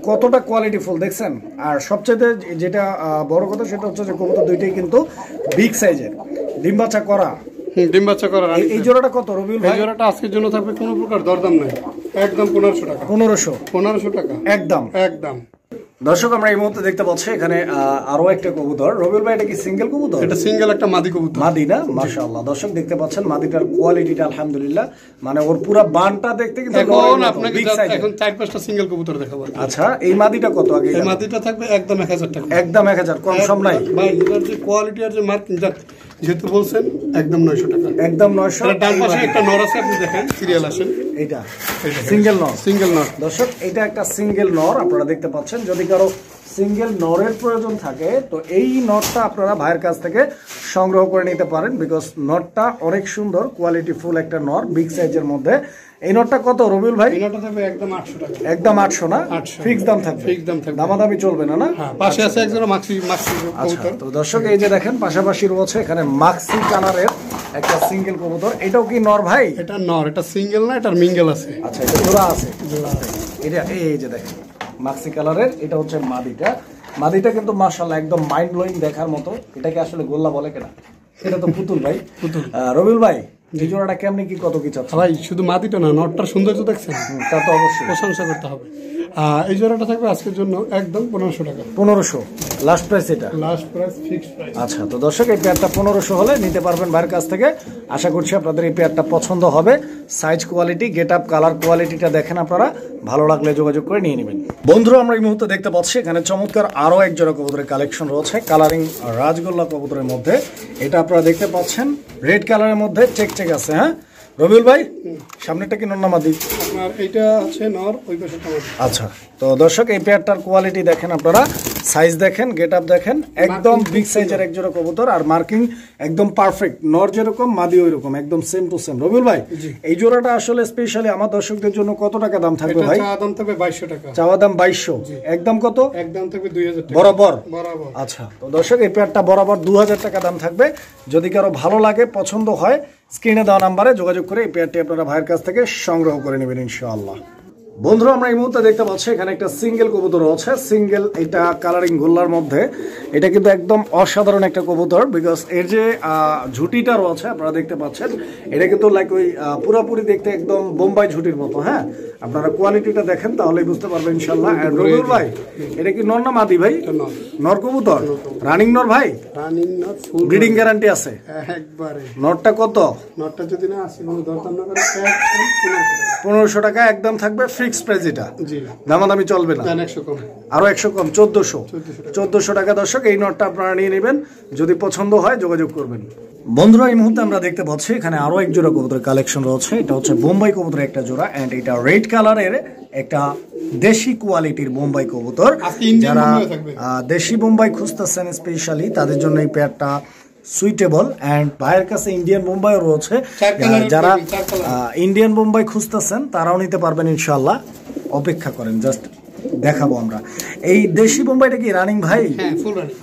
কতটা কোয়ালিটি ফুল দেখছেন। আর সবচেয়ে যেটা বড় কথা সেটা হচ্ছে যে কবুতর দুইটাই কিন্তু বিগ সাইজের, ডিম বাচ্চা করা। ডিম বাচ্চা করা। এই জোড়াটা কত রবিউল ভাই? এই জোড়াটা আজকের জন্য থাকবে কোনো প্রকার দরদাম নাই, একদম 1500 টাকা। 1500 টাকা একদম একদম। দর্শক আমরা এই মুহূর্তে দেখতে পাচ্ছি এখানে আরো একটা কবুতর। রবিউল ভাই এটা কি সিঙ্গেল কবুতর? এটা সিঙ্গেল একটা মাদি কবুতর। মাদি না? মাশাআল্লাহ দর্শক দেখতে পাচ্ছেন মাদিটার কোয়ালিটিটা আলহামদুলিল্লাহ, মানে ওর পুরো বানটা দেখতে কিন্তু এখন আপনাকে এখন 4-5টা সিঙ্গেল কবুতর দেখাবো। আচ্ছা, এই মাদিটা কত আগে? এই মাদিটা থাকবে একদম 1000 টাকা। একদম 1000, কম সম নাই ভাই। এটার যে কোয়ালিটি আর যে মার্কিং যেহেতু বলছেন, একদম 900 টাকা। একদম 900। এর ডান পাশে একটা নর আছে, আপনি দেখেন সিরিয়াল আসেন। এইটা সিঙ্গেল নর। সিঙ্গেল নর দর্শক এটা একটা সিঙ্গেল নর আপনারা দেখতে পাচ্ছেন। যদি কারো সিঙ্গেল নরের প্রয়োজন থাকে তো এই নটটা আপনারা ভাইয়ের কাছ থেকে সংগ্রহ করে নিতে পারেন, বিকজ নটটা অনেক সুন্দর কোয়ালিটিফুল একটা নর, বিগ সাইজের মধ্যে। এই নটটা কত রবিউল ভাই? এই নটটা থাকবে একদম 800 টাকা। একদম 800 না? ফিক্স দাম থাকবে। ফিক্স দাম থাকবে, দামাদামি চলবে না? না, পাশে আছে একজোড়া মাক্সি কবুতর। তো দর্শক এই যে দেখেন পাশাপাশি রয়েছে এখানে মাক্সি কালারের একটা সিঙ্গেল কবুতর। এটাও কি নর ভাই? এটা নর, এটা সিঙ্গেল না, এটার মিঙ্গেল আছে। আচ্ছা, এটা জোড়া আছে। এটা এই যে দেখেন মাক্সি কালারের, এটা হচ্ছে মাদিটা। মাদিটা কিন্তু মাশাআল্লাহ একদম মাইন্ড ব্লোয়িং দেখার মতো। এটাকে আসলে গোল্লা বলে কেনা? এটা তো পুতুল ভাই। পুতুল। রবিউল ভাই, এই জোড়াটা কেমনি কি কত কি চাচ্ছে? ভাই শুধু মাদিটা না, নটটার সৌন্দর্য দেখছেন, তা তো অবশ্যই প্রশংসা করতে হবে। এই জোড়াটা থাকবে আজকের জন্য একদম 1500 টাকা। 1500 লাস্ট প্রাইস এটা? Last price, fixed price. আচ্ছা, তো দর্শক এই পেয়ারটা 1500 হলে নিতে পারবেন ভাইয়ের কাছ থেকে। আশা করছি আপনাদের এই পেয়ারটা পছন্দ হবে। Size quality, get up, colour কোয়ালিটিটা দেখেন আপনারা, ভালো লাগলে যোগাযোগ করে নিয়ে নেবেন। বন্ধুরা, আমরা এই মুহূর্তে দেখতে পাচ্ছি এখানে চমৎকার আরো এক জোড়া কবুতরের কালেকশন রয়েছে কালারিং রাজগোল্লা কবুতরের মধ্যে। এটা আপনারা দেখতে পাচ্ছেন রেড কালারের মধ্যে চেক আছে। হ্যাঁ রবিউল ভাই, সামনেটা কি নর না মাদি? আপনার এইটা আছে নর, ওই পাশেটা মাদি। আচ্ছা, তো দর্শক এই পেয়ারটার কোয়ালিটি দেখেন আপনারা, সাইজ দেখেন, গেট আপ দেখেন, একদম বিগ সাইজের এক জোড়া কবুতর। আর মার্কিং একদম পারফেক্ট, নর যেরকম মাদি ওই রকম, একদম সেম টু সেম। রবিউল ভাই, এই জোড়াটা আসলে স্পেশালি আমার দর্শকদের জন্য কত টাকা দাম থাকবে ভাই? চাওয়া দাম থাকবে 2200 টাকা। চাওয়া দাম 2200, একদম কত? একদম থাকবে 2000 টাকা বরাবর। বরাবর। আচ্ছা, তো দর্শক এই পেয়ারটা বরাবর 2000 টাকা দাম থাকবে। যদি কারো ভালো লাগে, পছন্দ হয়, স্ক্রিনে দেওয়া নাম্বারে যোগাযোগ করে এই পেয়ারটি আপনারা ভাইয়ের কাছ থেকে সংগ্রহ করে নেবেন ইনশাআল্লাহ। বন্ধুরা, আমরা এই মুহূর্তে দেখতে পাচ্ছি এখানে একটা সিঙ্গেল কবুতর আছে। সিঙ্গেল, এটা কালারিং গোল্লার মধ্যে। এটা কিন্তু একদম অসাধারণ একটা কবুতর, বিকজ এর যে ঝুটিটা রয়েছে আপনারা দেখতে পাচ্ছেন, এটা কিন্তু লাইক ওই পুরোপুরি দেখতে একদম বোম্বাই ঝুটির মতো। হ্যাঁ, আপনারা কোয়ালিটিটা দেখেন তাহলেই বুঝতে পারবেন ইনশাআল্লাহ। রবিউল ভাই, এটা কি নর না মাদি ভাই? নর কবুতর, রানিং নর ভাই? রানিং নর, ফুল ব্রিডিং গ্যারান্টি আছে একবারে। নরটা কত? নটটা যদি না আসে কোনো দরদাম না করে 1500 টাকা একদম থাকবে, ফিক্সড প্রাইস। এটা জি, দামাদামি চলবে না? 100 কম, আরো 100 কম, 1400 টাকা। দর্শক, এই নটটা আপনারা নিয়ে নেবেন, যদি পছন্দ হয় যোগাযোগ করবেন। বন্ধুরা, এই মুহূর্তে আমরা দেখতে পাচ্ছি এখানে আরো এক জোড়া কবুতরের কালেকশন রয়েছে। এটা হচ্ছে বোম্বাই কবুতরের একটা জোড়া, এন্ড এটা রেড কালারের একটা দেশি কোয়ালিটির বোম্বাই কবুতর। যারা দেশি বোম্বাই খুঁজতেছেন স্পেশালি, তাদের জন্য এই পেয়ারটা সুইটেবল। এন্ড ভাইয়ের কাছে ইন্ডিয়ান বোম্বাইও রয়েছে। যারা ইন্ডিয়ান বোম্বাই খুঁজতেছেন তারাও নিতে পারবেন ইনশাআল্লাহ। অপেক্ষা করেন, জাস্ট দেখাবো আমরা। এই দেশি বোম্বাইটা কি রানিং ভাই?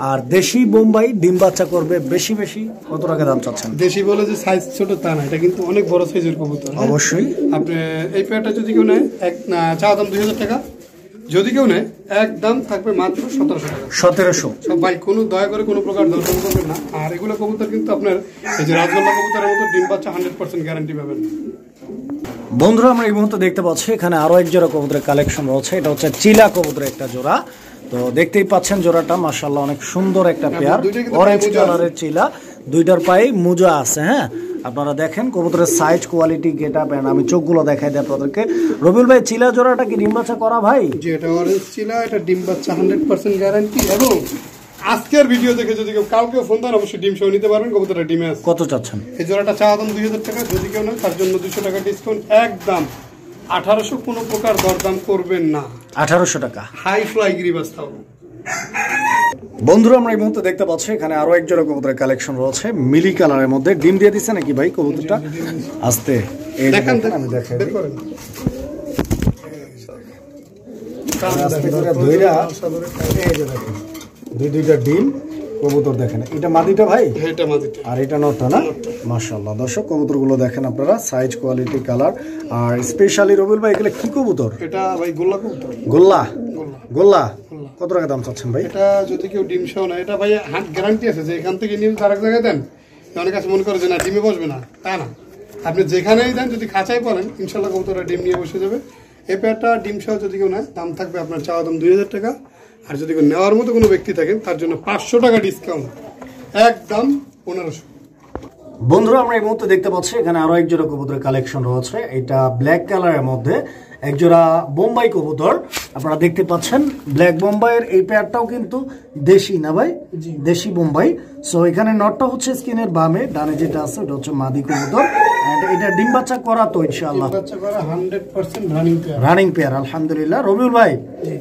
আর দেশি বোম্বাই ডিম বাচ্চা করবে বেশি বেশি, কত টাকা দাম চাচ্ছেন? দেশি বলে যে সাইজ ছোট তা না, এটা কিন্তু অনেক বড় সাইজের কবুতর। অবশ্যই। আপনি এই পেয়ারটা যদি কেউ নেয়, চাওয়া দাম 2000 টাকা। যদি কেউ নেয়, একদম থাকবে মাত্র 1700 টাকা। 1700। সব ভাই, কোনো দয়া করে কোনো প্রকার দর্শন করবেন না। আর এগুলো কবুতর কিন্তু আপনার এই যে রাজগোল্লা কবুতরের মতো ডিম বাচ্চা 100% গ্যারান্টি পাবেন। বন্ধুরা, আমরা এই মুহূর্তে দেখতে পাচ্ছি এখানে আরো এক জোড়া কবুতরের কালেকশন রয়েছে। এটা হচ্ছে চিলা কবুতরের একটা জোড়া। তো দেখতেই পাচ্ছেন জোড়াটা মাশাআল্লাহ অনেক সুন্দর একটা পেয়ার, অরেঞ্জ কালারের চিলা, দুইটার পায়ে মুজা আছে। হ্যাঁ, আপনারা দেখেন কবুতরের size, quality, get up, and আমি চোখগুলো দেখাই দিই আপনাদেরকে। রবিউল ভাই, চিলা জোড়াটা কি ডিম বাচ্চা করা ভাই? জি, এটা অরেঞ্জ চিলা, এটা ডিম বাচ্চা 100% গ্যারান্টি। এবং আজকের ভিডিও দেখে যদি কেউ কালকে ফোন দেন, অবশ্যই ডিম সহ নিতে পারবেন। কবুতরটা ডিমে আছে। কত চাচ্ছেন? এই জোড়াটা চাওয়া দাম 2000 টাকা। যদি কেউ নেয়, তার জন্য 200 টাকা ডিসকাউন্ট, একদম 1800। কোনো প্রকার দরদাম করবেন না। 1800 টাকা। হাই ফ্লাই গিরিবাস তাও। বন্ধুরা, আমরা এই মুহূর্তে দেখতে পাচ্ছি এখানে আরো এক জোড়া কবুতরের কালেকশন রয়েছে মিলি কালারের মধ্যে। ডিম দিয়ে দিচ্ছে নাকি ভাই কবুতরটা? আস্তে এই দেখেন, আমি দেখাই দিই। আস্তে করে ধইরা এই যে দেখেন, দুইটা ডিম কবুতর দেখেন। এটা মাদিটা ভাই? এটা মাদিটা, আর এটা নটটা না? মাশাআল্লাহ। দর্শক, কবুতরগুলো দেখেন আপনারা, সাইজ, কোয়ালিটি, কালার। আর স্পেশালি রবিউল ভাই, এগুলো কি কবুতর? এটা ভাই গোল্লা কবুতর। গোল্লা? গোল্লা কত টাকা দাম চাচ্ছেন ভাই? এটা যদি কেউ ডিম সহ না, এটা ভাই গ্যারান্টি আছে যে এখান থেকে নিয়ে আরেক জায়গায় দেন, অনেক কাছে মনে করে যে না ডিমে বসবে না, তা না। আপনি যেখানেই দেন, যদি খাঁচাই পড়েন, ইনশাল্লাহ কবুতরটা ডিম নিয়ে বসে যাবে। এই পেয়ারটা ডিম সহ যদি কেউ নেয়, দাম থাকবে আপনার চাওয়া দাম 2000 টাকা। আর যদি কেউ নেওয়ার মতো কোনো ব্যক্তি থাকেন, তার জন্য 500 টাকা ডিসকাউন্ট, একদম 1500। বন্ধুরা, আমরা এই মুহূর্তে দেখতে পাচ্ছি এখানে আরো এক জোড়া কবুতরের কালেকশন রয়েছে। এটা ব্ল্যাক কালারের মধ্যে এক জোড়া বোম্বাই কবুতর আপনারা দেখতে পাচ্ছেন। ব্ল্যাক বোম্বাইয়ের এই পেয়ারটাও কিন্তু দেশি না ভাই? দেশি বোম্বাই। সো এখানে নটটা হচ্ছে স্কিনের বামে, ডানে যেটা আছে ওটা হচ্ছে মাদি কবুতর। এন্ড এটা ডিম বাচ্চা করা তো ইনশাআল্লাহ? ডিম বাচ্চা করা 100% রানিং পেয়ার। রানিং পেয়ার, আলহামদুলিল্লাহ। রবিউল ভাই,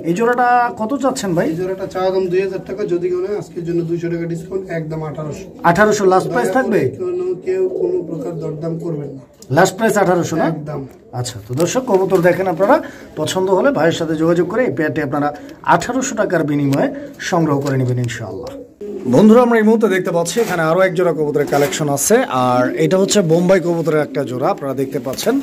এই জোড়াটা কত চাচ্ছেন ভাই? এই জোড়াটা চাওয়া দাম 2000 টাকা। যদি কেউ নেয়, আজকের জন্য 200 টাকা ডিসকাউন্ট, একদম 1800। 1800 লাস্ট প্রাইস থাকবে? কেউ কোনো প্রকার দরদাম করবেন না, লাস্ট প্রাইস 1800 না? একদম। আচ্ছা, তো দর্শক, কবুতর দেখেন আপনারা, পছন্দ হলে ভাইয়ের সাথে যোগাযোগ করে এই পেয়ারটি আপনারা 1800 টাকার বিনিময়ে সংগ্রহ করে নেবেন ইনশাআল্লাহ। বন্ধুরা আমরা এই মুহূর্তে দেখতে পাচ্ছি এখানে আরো এক জোড়া কবুতরের কালেকশন আছে, আর এটা হচ্ছে বোম্বাই কবুতরের একটা জোড়া আপনারা দেখতে পাচ্ছেন।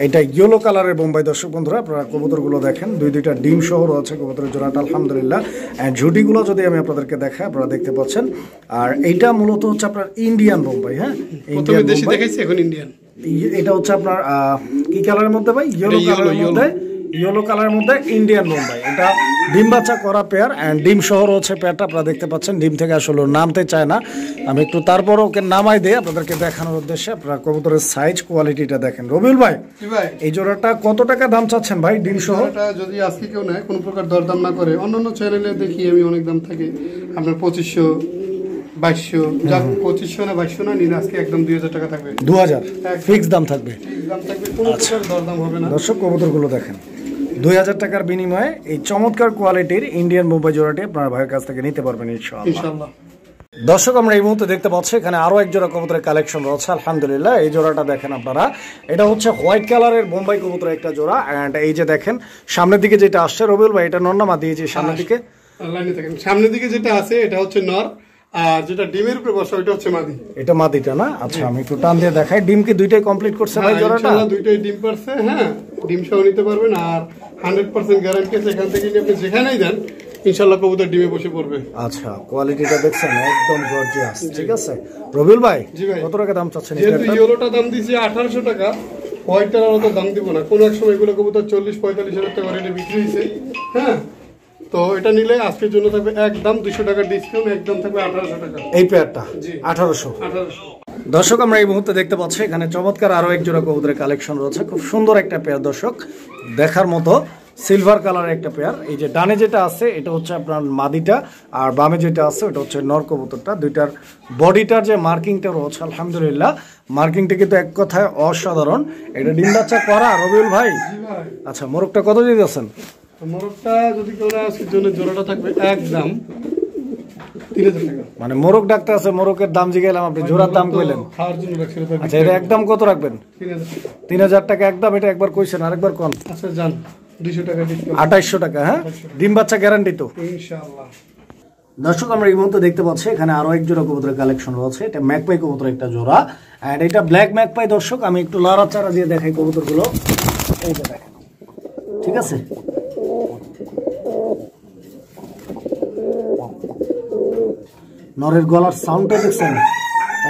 এটা ইয়েলো কালারের বোম্বাই। দর্শক বন্ধুরা আপনারা কবুতরগুলো দেখেন, দুইটা ডিম সহ রয়েছে কবুতরের জোড়াটা আলহামদুলিল্লাহ। ঝুটিগুলো যদি আমি আপনাদেরকে দেখাই আপনারা দেখতে পাচ্ছেন। আর এইটা মূলত হচ্ছে আপনার ইন্ডিয়ান বোম্বাই। হ্যাঁ, প্রথমে দেশি দেখাইছি, এখন ইন্ডিয়ান। এটা হচ্ছে আপনার কি কালারের মধ্যে ভাই? ইয়েলো কালারের মধ্যে, ইয়েলো কালারের মধ্যে ইন্ডিয়ান বোম্বাই। এটা ডিম বাচ্চা করা পেয়ার অ্যান্ড ডিম শহর হচ্ছে পেয়ারটা আপনারা দেখতে পাচ্ছেন। ডিম থেকে আসলে নামতে চায় না, আমি একটু তারপরও ওকে নামাই দিয়ে আপনাদেরকে দেখানোর উদ্দেশ্যে। আপনারা কবুতরের সাইজ কোয়ালিটিটা দেখেন। রবিউল ভাই, এই জোড়াটা কত টাকা দাম চাচ্ছেন ভাই ডিম সহ? যদি আজকে কেউ নেয় কোনো প্রকার দরদাম না করে, অন্যান্য চ্যানেলে দেখি আমি অনেক দাম থাকে আপনার 2500 2200, যা 2500 না 2200 না নিলে আজকে একদম 2000 টাকা থাকবে। 2000 ফিক্স দাম থাকবে, কোনো প্রকার দরদাম হবে না। দর্শক কবুতরগুলো দেখেন, 2000 টাকার বিনিময়ে এই চমৎকার কোয়ালিটির ইন্ডিয়ান বোম্বাই জোড়াটি আপনার ভাইয়ের কাছ থেকে নিতে পারবেন ইনশাআল্লাহ। দর্শক আমরা এই মুহূর্তে দেখতে পাচ্ছি এখানে আরো এক জোড়া কবুতরের কালেকশন রয়েছে আলহামদুলিল্লাহ। এই জোড়াটা দেখেন আপনারা, এটা হচ্ছে হোয়াইট কালারের বোম্বাই কবুতরের একটা জোড়া। এন্ড এই যে দেখেন সামনের দিকে যেটা আসছে রবিউল ভাই, এটা নর না মাদি? যে সামনের দিকে লাইনে দেখেন, সামনের দিকে যেটা আছে এটা হচ্ছে নর, আর যেটা ডিমের উপরে বসা ওটা হচ্ছে মাদি। এটা মাদিটা না? আচ্ছা আমি একটু টান দিয়ে দেখাই। ডিম কি দুইটাই কমপ্লিট করছে ভাই জোড়াটা? ইনশাআল্লাহ দুইটাই ডিম পারছে। হ্যাঁ, ডিম সহ নিতে পারবেন, আর 100% গ্যারান্টি আছে এখান থেকে আপনি যেখানেই দেন ইনশাআল্লাহ কবুতর ডিমে বসে পড়বে। আচ্ছা, কোয়ালিটিটা দেখছেন একদম গর্জিয়াস। ঠিক আছে রবিউল ভাই, কত টাকা দাম চাচ্ছেন? যেহেতু ইয়েলোটা দাম দিয়েছি 1800 টাকা, হোয়াইটটার অত দাম দিব না। কোন এক সময় এগুলো কবুতর 40-45 হাজার টাকা রেটে বিক্রি হয়েছে। হ্যাঁ, তো এটা নিলে আজকের জন্য থাকবে একদম 200 টাকা ডিসকাউন্ট, একদম থাকবে 1800 টাকা এই পেয়ারটা। 1800। দর্শক আমরা এই মুহূর্তে দেখতে পাচ্ছি এখানে চমৎকার আরো এক জোড়া কবুতরের কালেকশন রয়েছে, খুব সুন্দর একটা পেয়ার দর্শক, দেখার মতো সিলভার কালারের একটা পেয়ার। এই যে ডানে যেটা আছে এটা হচ্ছে আপনার মাদিটা, আর বামে যেটা আছে ওটা হচ্ছে নর কবুতরটা। দুইটার বডিটার যে মার্কিংটা রয়েছে আলহামদুলিল্লাহ, মার্কিংটা কিন্তু এক কথায় অসাধারণ। এটা ডিম বাচ্চা করা রবিউল ভাই। আচ্ছা, মোরগটা কত দিয়ে দিয়েছেন? মোরগটা যদি কেউ আজকের জন্য জোড়াটা থাকবে একদম 3000 টাকা। মানে মোরগ ডাক্তার আছে, মোরগের দাম জিগাইলাম, আপনি জোড়ার দাম কইলেন। খাওয়ার জন্য রাখছি। আচ্ছা, এটা একদম কত রাখবেন? 3000 টাকা একদম। এটা একবার কইছেন, আরেকবার কোন? আচ্ছা জান, 200 টাকা ডিসকাউন্ট, 2800 টাকা। হ্যাঁ, ডিম বাচ্চা গ্যারান্টি তো ইনশাআল্লাহ। দর্শক আমরা এই মুহূর্তে দেখতে পাচ্ছি এখানে আরো এক জোড়া কবুতরের কালেকশন রয়েছে। এটা ম্যাকপাই কবুতরের একটা জোড়া, এন্ড এটা ব্ল্যাক ম্যাকপাই। দর্শক আমি একটু লাড়াচাড়া দিয়ে দেখাই কবুতরগুলো। এই যে দেখেন, ঠিক আছে, নরের গলার সাউন্ডটা দেখছেন,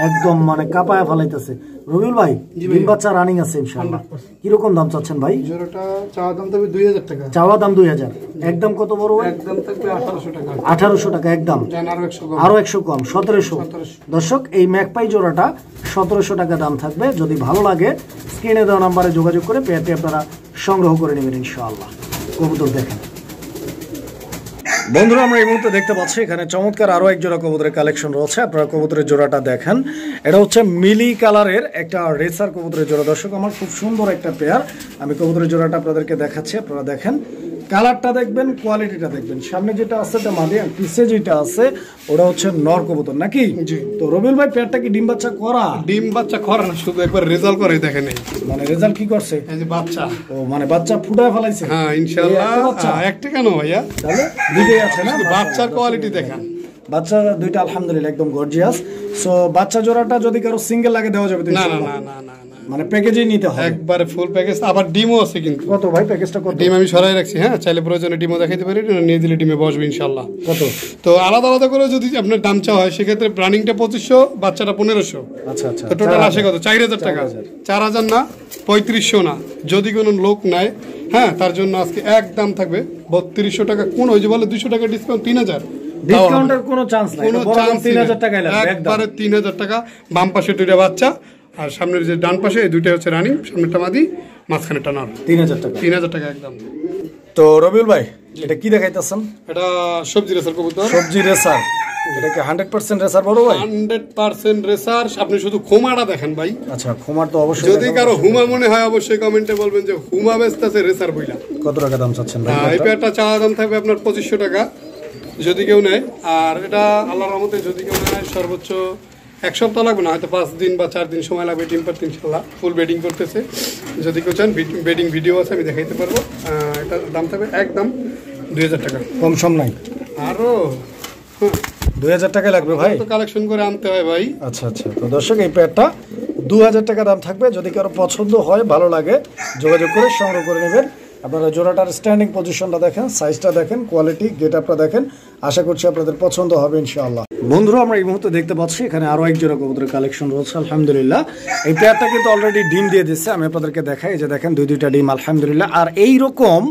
একদম মানে কাঁপায়া ফেলাইতেছে। রবিউল ভাই, ডিম বাচ্চা রানিং আছে ইনশাআল্লাহ। কিরকম দাম চাচ্ছেন ভাই? জোড়াটা চাওয়া দাম তবে 2000 টাকা। চাওয়া দাম 2000, একদম কত বড়? একদম থাকবে 1800 টাকা। 1800 টাকা একদম, আরো 100 কম, 1700। দর্শক এই ম্যাকপাই জোড়াটা 1700 টাকা দাম থাকবে। যদি ভালো লাগে স্ক্রিনে দেওয়া নাম্বারে যোগাযোগ করে পেয়ারটি আপনারা সংগ্রহ করে নেবেন ইনশাআল্লাহ। কবুতর দেখেন বন্ধুরা, আমরা এই মুহূর্তে দেখতে পাচ্ছি এখানে চমৎকার আরো এক জোড়া কবুতরের কালেকশন রয়েছে। আপনারা কবুতরের জোড়াটা দেখেন, এটা হচ্ছে মিলি কালারের একটা রেসার কবুতরের জোড়া। দর্শক আমার খুব সুন্দর একটা পেয়ার, আমি কবুতরের জোড়াটা আপনাদেরকে দেখাচ্ছি। আপনারা দেখেন, কালারটা দেখবেন, কোয়ালিটিটা দেখবেন। সামনে যেটা আছে এটা মাদি, আর পিছে যেটা আছে ওটা হচ্ছে নর কবুতর নাকি? তো রবিউল ভাই, পেয়ারটা কি ডিম বাচ্চা করা? ডিম বাচ্চা করা না, শুধু একবার রেজাল্ট করে দেখেন। মানে রেজাল্ট কি করছে? এই যে বাচ্চা। ও মানে বাচ্চা ফুটায় ফেলাইছে? হ্যাঁ ইনশাআল্লাহ। একটা কেন ভাইয়া, তাহলে দুইটাই আছে না? বাচ্চার কোয়ালিটি দেখেন, বাচ্চা দুইটা আলহামদুলিল্লাহ একদম গর্জিয়াস। সো বাচ্চা জোড়াটা যদি কারো সিঙ্গেল লাগে দেওয়া যাবে? না না না না না, মানে প্যাকেজই নিতে হবে একবারে ফুল প্যাকেজ। আবার ডিমও আছে কিন্তু। কত ভাই প্যাকেজটা? কত? ডিম আমি সরাই রাখছি। হ্যাঁ, চাইলে প্রয়োজনে ডিমও দেখাইতে পারি, নিয়ে দিলে ডিমে বসবে ইনশাআল্লাহ। কত? তো আলাদা আলাদা করে যদি আপনার দাম চাওয়া হয় সেক্ষেত্রে রানিংটা 2500, বাচ্চাটা 1500। আচ্ছা আচ্ছা, তো টোটাল আসে কত? 4000 টাকা। 4000 না, 3500 না। যদি কোনো লোক নেয়, হ্যাঁ, তার জন্য আজকে একদম থাকবে 3200 টাকা। কোন ওই যে বলে 200 টাকা ডিসকাউন্ট, 3000 ডিসকাউন্টের কোনো চান্স নাই। কোনো চান্স 3000 টাকাই লাগবে একবারে 3000 টাকা। বাম পাশে দুইটা বাচ্চা, আর সামনের যে ডান পাশে এই দুইটা হচ্ছে রানিং, সামনেরটা মাদি, মাঝখানেরটা নর। 3000 টাকা। 3000 টাকা একদম। তো রবিউল ভাই, এটা কি দেখাইতেছেন? এটা সবজি রেসার কবুতর। সবজি রেসার? এটা কি 100% রেসার বড় ভাই? 100% রেসার। আপনি শুধু খোমাটা দেখেন ভাই। আচ্ছা, খোমার তো অবশ্যই। যদি কারো হুমা মনে হয় অবশ্যই কমেন্টে বলবেন যে হুমা বেচতেছে রেসার বইলা। কত টাকা দাম চাচ্ছেন ভাই? এই পেয়ারটা চাওয়া দাম থাকবে আপনার 2500 টাকা যদি কেউ নেয়। আর এটা আল্লাহর রহমতে যদি কেউ নেয় সর্বোচ্চ 1 সপ্তাহ লাগবে না, হয়তো 5 দিন বা 4 দিন সময় লাগবে ডিম পারতে ইনশাআল্লাহ। ফুল বেডিং করতেছে। যদি কেউ চান বেডিং ভিডিও আছে, আমি দেখাইতে পারবো। এটার দাম থাকবে একদম 2000 টাকা। কম সম নাই? আরো 2000 টাকা লাগবে ভাই, তো কালেকশন করে আনতে হয় ভাই। আচ্ছা আচ্ছা। তো দর্শক এই পেয়ারটা 2000 টাকা দাম থাকবে। যদি কারো পছন্দ হয়, ভালো লাগে, যোগাযোগ করে সংগ্রহ করে নেবেন। আপনারা জোড়াটার স্ট্যান্ডিং পজিশনটা দেখেন, সাইজটা দেখেন, কোয়ালিটি, গেট আপটা দেখেন। আশা করছি আপনাদের পছন্দ হবে ইনশাআল্লাহ। বন্ধুরা, আমরা এই মুহূর্তে দেখতে পাচ্ছি এখানে আরো এক জোড়া কবুতরের কালেকশন রয়েছে আলহামদুলিল্লাহ। এই পেয়ারটা কিন্তু অলরেডি ডিম দিয়ে দিচ্ছে, আমি আপনাদেরকে দেখাই। এই যে দেখেন দুইটা ডিম আলহামদুলিল্লাহ। আর এই রকম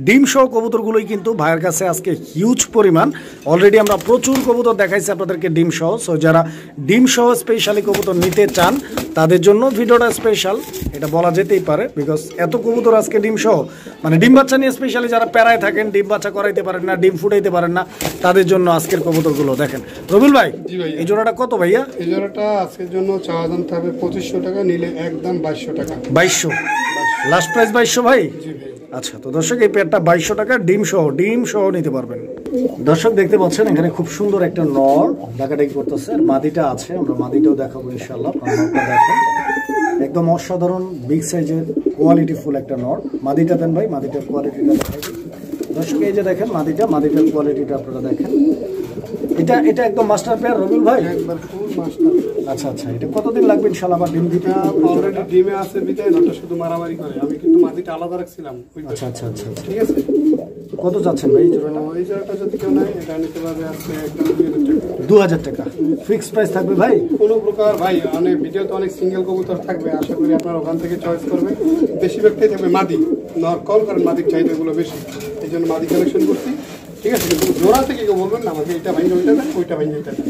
ডিম সহ কবুতরগুলোই কিন্তু ভাইয়ের কাছে আজকে হিউজ পরিমাণ। অলরেডি আমরা প্রচুর কবুতর দেখাইছি আপনাদেরকে ডিম সহ। সো যারা ডিম সহ স্পেশালি কবুতর নিতে চান তাদের জন্য ভিডিওটা স্পেশাল, এটা বলা যেতেই পারে। বিকজ এত কবুতর আজকে ডিম সহ, মানে ডিম বাচ্চা নিয়ে স্পেশালি যারা প্যারায় থাকেন, ডিম বাচ্চা করাইতে পারেন না, ডিম ফুটাইতে পারেন না, তাদের জন্য আজকের কবুতরগুলো দেখেন। রবিউল ভাই, এই জোড়াটা কত ভাইয়া? এই জোড়াটা আজকের জন্য চাওয়া দাম থাকবে 2500 টাকা, নিলে একদম 2200 টাকা। 2200 লাস্ট প্রাইস 2200 ভাই? জি ভাই। আচ্ছা, তো দর্শক এই পেয়ারটা 2200 টাকা, ডিম সহ নিতে পারবেন। দর্শক দেখতে পাচ্ছেন এখানে খুব সুন্দর একটা নর ডাকাডাকি করতেছে, আর মাদিটা আছে, আমরা মাদিটাও দেখাবো ইনশাআল্লাহ। নরটা দেখেন একদম অসাধারণ বিগ সাইজের কোয়ালিটি ফুল একটা নর। মাদিটা দেন ভাই, মাদিটার কোয়ালিটিটা দেখাই। দর্শক এই যে দেখেন মাদিটার কোয়ালিটিটা আপনারা দেখেন। এটা একদম মাস্টার পেয়ার রবিউল ভাই, একবার ফুল মাস্টার। আচ্ছা আচ্ছা। এটা কতদিন লাগবে ইনশাআল্লাহ আবার ডিম দিতে? অলরেডি ডিমে আছে বিদায়, নটা শুধু মারামারি করে। আমি কিন্তু মাদিটা আলাদা রাখছিলাম। আচ্ছা আচ্ছা আচ্ছা, ঠিক আছে। কত যাচ্ছেন ভাই এই জোড়াটা? এই জায়গাটা যদি কেউ নেয়, এটা নিতে পারবে আজকে একদম 2000 টাকা ফিক্সড প্রাইস থাকবে ভাই। কোনো প্রকার ভাই, অনেক ভিডিওতে অনেক সিঙ্গেল কবুতর থাকবে, আশা করি আপনারা ওখান থেকে চয়েস করবেন। বেশিরভাগটাই থাকবে মাদি, নর কল, কারণ মাদির চাহিদাগুলো বেশি, এই জন্য মাদি কালেকশন করছি। ঠিক আছে, কিন্তু জোড়া থেকে কেউ বলবেন না আমাকে এটা ভাঙে ওইটা দেন, ওইটা ভাঙে এটা দেন।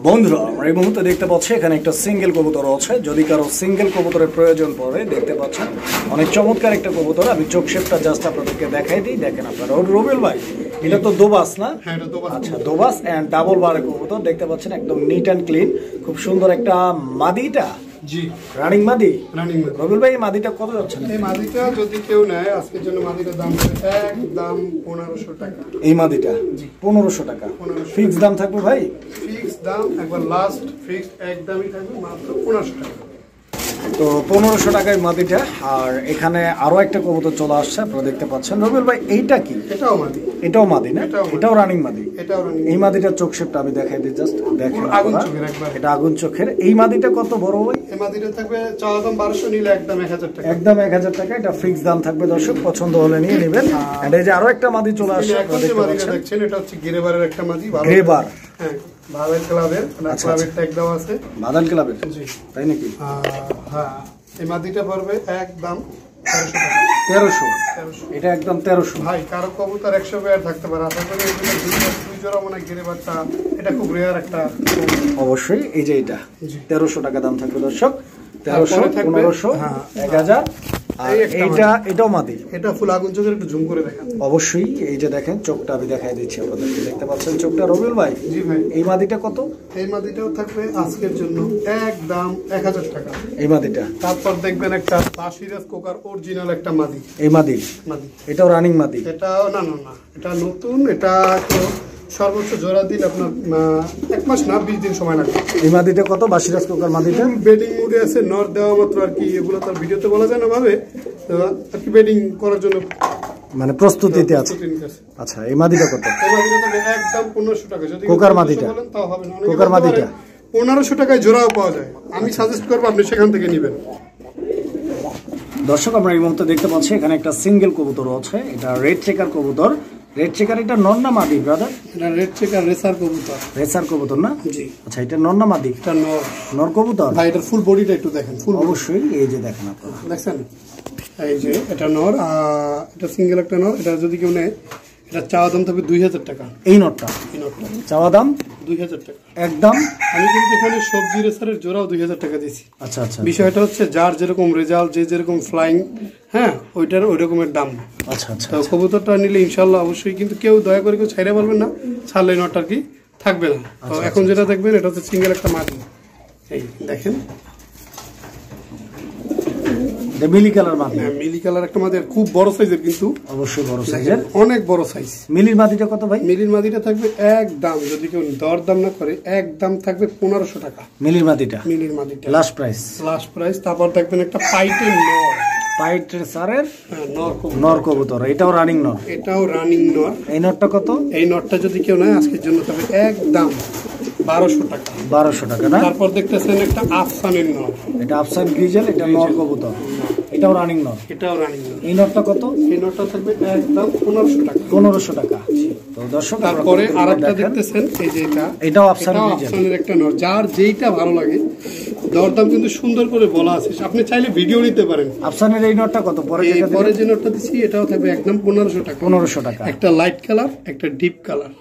বন্ধুরা, আমরা এই মুহূর্তে দেখতে পাচ্ছি এখানে একটা সিঙ্গেল কবুতর আছে। যদি কারো সিঙ্গেল কবুতরের প্রয়োজন পড়ে, দেখতে পাচ্ছেন অনেক চমৎকার একটা কবুতর। আমি চোখ শেপটা জাস্ট আপনাদেরকে দেখাই দিই, দেখেন আপনারা। রবিউল ভাই, এটা তো দোবাস না? হ্যাঁ, এটা দোবাস। আচ্ছা, দোবাস এন্ড ডাবল বারের কবুতর দেখতে পাচ্ছেন, একদম নিট অ্যান্ড ক্লিন, খুব সুন্দর একটা মাদিটা। জি, রানিং মাদি। রানিং মাদি। রবিউল ভাই, এই মাদিটা কত যাচ্ছে? এই মাদিটা যদি কেউ নেয়, আজকের জন্য মাদিটার দাম একদম 1500 টাকা। এই মাদিটা 1500 টাকা ফিক্স দাম থাকবে ভাই? ফিক্স দাম একবার লাস্ট ফিক্স একদমই থাকবে মাত্র 1500 টাকা। তো 1500 টাকায় মাদিটা। আর এখানে আরো একটা কবুতর চলে আসছে, আপনারা দেখতে পাচ্ছেন। রবিউল ভাই, এইটা কি? এটাও মাদি। এটাও মাদি না? এটাও রানিং মাদি। এটাও রানিং। এই মাদিটার চোখ শেপটা আমি দেখাই দিই জাস্ট দেখেন। আগুন চোখের একবার। এটা আগুন চোখের। এই মাদিটা কত বড় ভাই? এই মাদিটা থাকবে চাওয়া দাম 1200, নিলে একদম 1000 টাকা। একদম 1000 টাকা। এটা ফিক্স দাম থাকবে দর্শক, পছন্দ হলে নিয়ে নেবেন। আর এই যে আরো একটা মাদি চলে আসছে, এখন যে মাদিটা দেখছেন, এটা হচ্ছে গ্রেবারের একটা মাদি। গ্রেবার? হ্যাঁ, বাদাল ক্লাবের, ক্লাবের ট্যাগ দেওয়া আছে। বাদাল ক্লাবের? জি, তাই নাকি? হ্যাঁ, এই মাদিটা পড়বে একদম 1300 টাকা। 1300? এটা একদম 1300 ভাই। কারো কবুতর 100 পেয়ার থাকতে পারে, আশা করি এগুলো দুই জোড়া মনে হয় গ্রেবারটা, এটা খুব রেয়ার একটা। অবশ্যই। এই যে এটা 1300 টাকা দাম থাকবে দর্শক। 1300, থাকবে 1500, 1000। আর এটাও মাদি। এটা ফুল আগুন চোখের, একটু জুম করে দেখেন। অবশ্যই। এই যে দেখেন চোখটা আমি দেখাই দিচ্ছি আপনাদেরকে, দেখতে পাচ্ছেন চোখটা রবিউল ভাই? জি ভাই। এই মাদিটা কত? এই মাদিটাও থাকবে আজকের জন্য একদম 1000 টাকা। এই মাদিটা? তারপর দেখবেন একটা বাসিরাজ কোকার অরিজিনাল একটা মাদি। এই মাদি? এটাও রানিং মাদি? এটাও না, এটা নতুন। এটা তো সর্বোচ্চ জোড়া দিলে আপনার 1 মাস না 20 দিন সময় লাগবে। এই মাদিটা কত? বাসিরাজ কোকার মাদিটা বেডিং মুডে আছে, নর দেওয়া মাত্র আর কি। এগুলো তার ভিডিওতে বলা যায় না ভাবে, আর কি বেডিং করার জন্য মানে প্রস্তুতিতে আছে। আচ্ছা, এই মাদিটা কত? এই মাদিটা থাকবে একদম 1500 টাকা। যদি কোকার মাদিটা বলেন তাও হবে না। কোকার মাদিটা 1500 টাকায় জোড়াও পাওয়া যায়। আমি সাজেস্ট করবো আপনি সেখান থেকে নেবেন। দর্শক, আমরা এই মুহূর্তে দেখতে পাচ্ছি এখানে একটা সিঙ্গেল কবুতর আছে। এটা রেড চেকার কবুতর। রেড চেকার এটা নর না মাদি ব্রাদার? এটা রেড চেকার রেসার কবুতর। রেসার কবুতর না? জি। আচ্ছা, এটা নর না মাদি? এটা নর। নর কবুতর। ভাই, এটার ফুল বডিটা একটু দেখেন। ফুল অবশ্যই। এই যে দেখেন আপনারা, দেখছেন? এই যে এটা নর, এটা সিঙ্গেল একটা নর। এটা যদি কেউ নেয়, এটা চাওয়া দাম থাকবে 2000 টাকা। এই নটটা? এই নরটা চাওয়া দাম 2000 টাকা একদম। আমি কিন্তু এখানে সবজি রেসারের জোড়াও 2000 টাকা দিয়েছি। আচ্ছা আচ্ছা। বিষয়টা হচ্ছে যার যেরকম রেজাল্ট, যে যেরকম ফ্লাইং, হ্যাঁ, ওইটার ওই রকমের দাম। আচ্ছা আচ্ছা। তো কবুতরটা নিলে ইনশাল্লাহ অবশ্যই, কিন্তু কেউ দয়া করে কেউ ছাইড়ে বলবেন না, ছাড়লে নটটা আর কি থাকবে না। তো এখন যেটা দেখবেন, এটা হচ্ছে সিঙ্গেল একটা মাদি। এই দেখেন, মিলি কালার মাদি। মিলি কালার একটা মাদি, খুব বড় সাইজের, কিন্তু অবশ্যই বড় সাইজের, অনেক বড় সাইজ। মিলির মাদিটা কত ভাই? মিলির মাদিটা থাকবে একদম, যদি কেউ দরদাম না করে, একদম থাকবে 1500 টাকা। মিলির মাদিটা? মিলির মাদিটা লাস্ট প্রাইস? Last price. তারপর দেখবেন একটা পাইটের নর। হোয়াইট রেসারের নর কবুতর। নর কবুতর, এটাও রানিং নর। এটাও রানিং নর। এই নরটা কত? এই নরটা যদি কেউ নেয় আজকের জন্য তবে একদম 1200 টাকা। 1200 টাকা না? তারপর দেখতেছেন একটা আফসানের নর। এটা আফসান গ্রিজেল, এটা নর কবুতর, এটাও রানিং নর। এটাও রানিং নর। এই নরটা কত? এই নরটা থাকবে একদম 1500 টাকা। 1500 টাকা। তো দর্শক তারপরে আপনারা আরেকটা দেখেন, দেখতেছেন এই যে এটা, এটাও আফসান এটাও গ্রিজেল। আফসানের একটা নর। যার যেইটা ভালো লাগে, দরদাম কিন্তু সুন্দর করে বলা আছে, আপনি চাইলে ভিডিও নিতে পারেন। আফসানের এই নরটা কত? পরে এই পরে যে নরটা দিচ্ছি এটাও থাকবে একদম 1500 টাকা। 1500 টাকা। একটা লাইট কালার, একটা ডিপ কালার।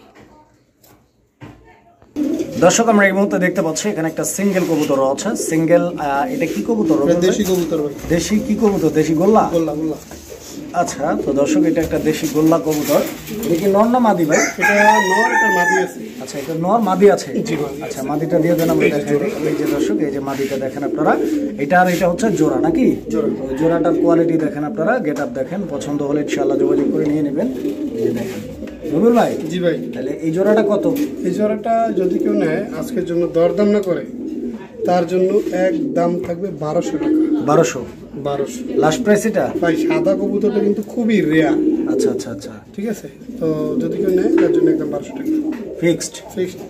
দর্শক আমরা এই মুহূর্তে দেখতে পাচ্ছি এখানে একটা সিঙ্গেল কবুতর আছে। সিঙ্গেল, এটা কি কবুতর? দেশি কবুতর ভাই। দেশি কি কবুতর? দেশি গোল্লা। গোল্লা গোল্লা। আচ্ছা, তো দর্শক এটা একটা দেশি গোল্লা কবুতর। এটা কি নর না মাদি ভাই? এটা নর, এটা মাদি আছে। আচ্ছা, এটা নর, মাদি আছে। জি মাদি। আচ্ছা, মাদিটা দিয়ে দেন আমরা দেখাই দিই। এই যে দর্শক, এই যে মাদিটা দেখেন আপনারা, এটা আর এটা হচ্ছে জোড়া নাকি? জোড়া। তো জোড়াটার কোয়ালিটি দেখেন আপনারা, গেট আপ দেখেন, পছন্দ হলে ইনশাআল্লাহ যোগাযোগ করে নিয়ে নেবেন। এই যে দেখেন রবিউল ভাই, জি ভাই। তাহলে এই জোড়াটা কত? এই জোড়াটা যদি কেউ নেয় আজকের জন্য দরদাম না করে, তার জন্য এক দাম থাকবে 1200 টাকা। 1200 লাস্ট প্রাইস এটা ভাই। সাদা কবুতরটা কিন্তু খুবই রেয়ার। আচ্ছা আচ্ছা আচ্ছা, ঠিক আছে, তো যদি কেউ নেয় তার জন্য একদম 1200 টাকা ফিক্সড। ফিক্সড।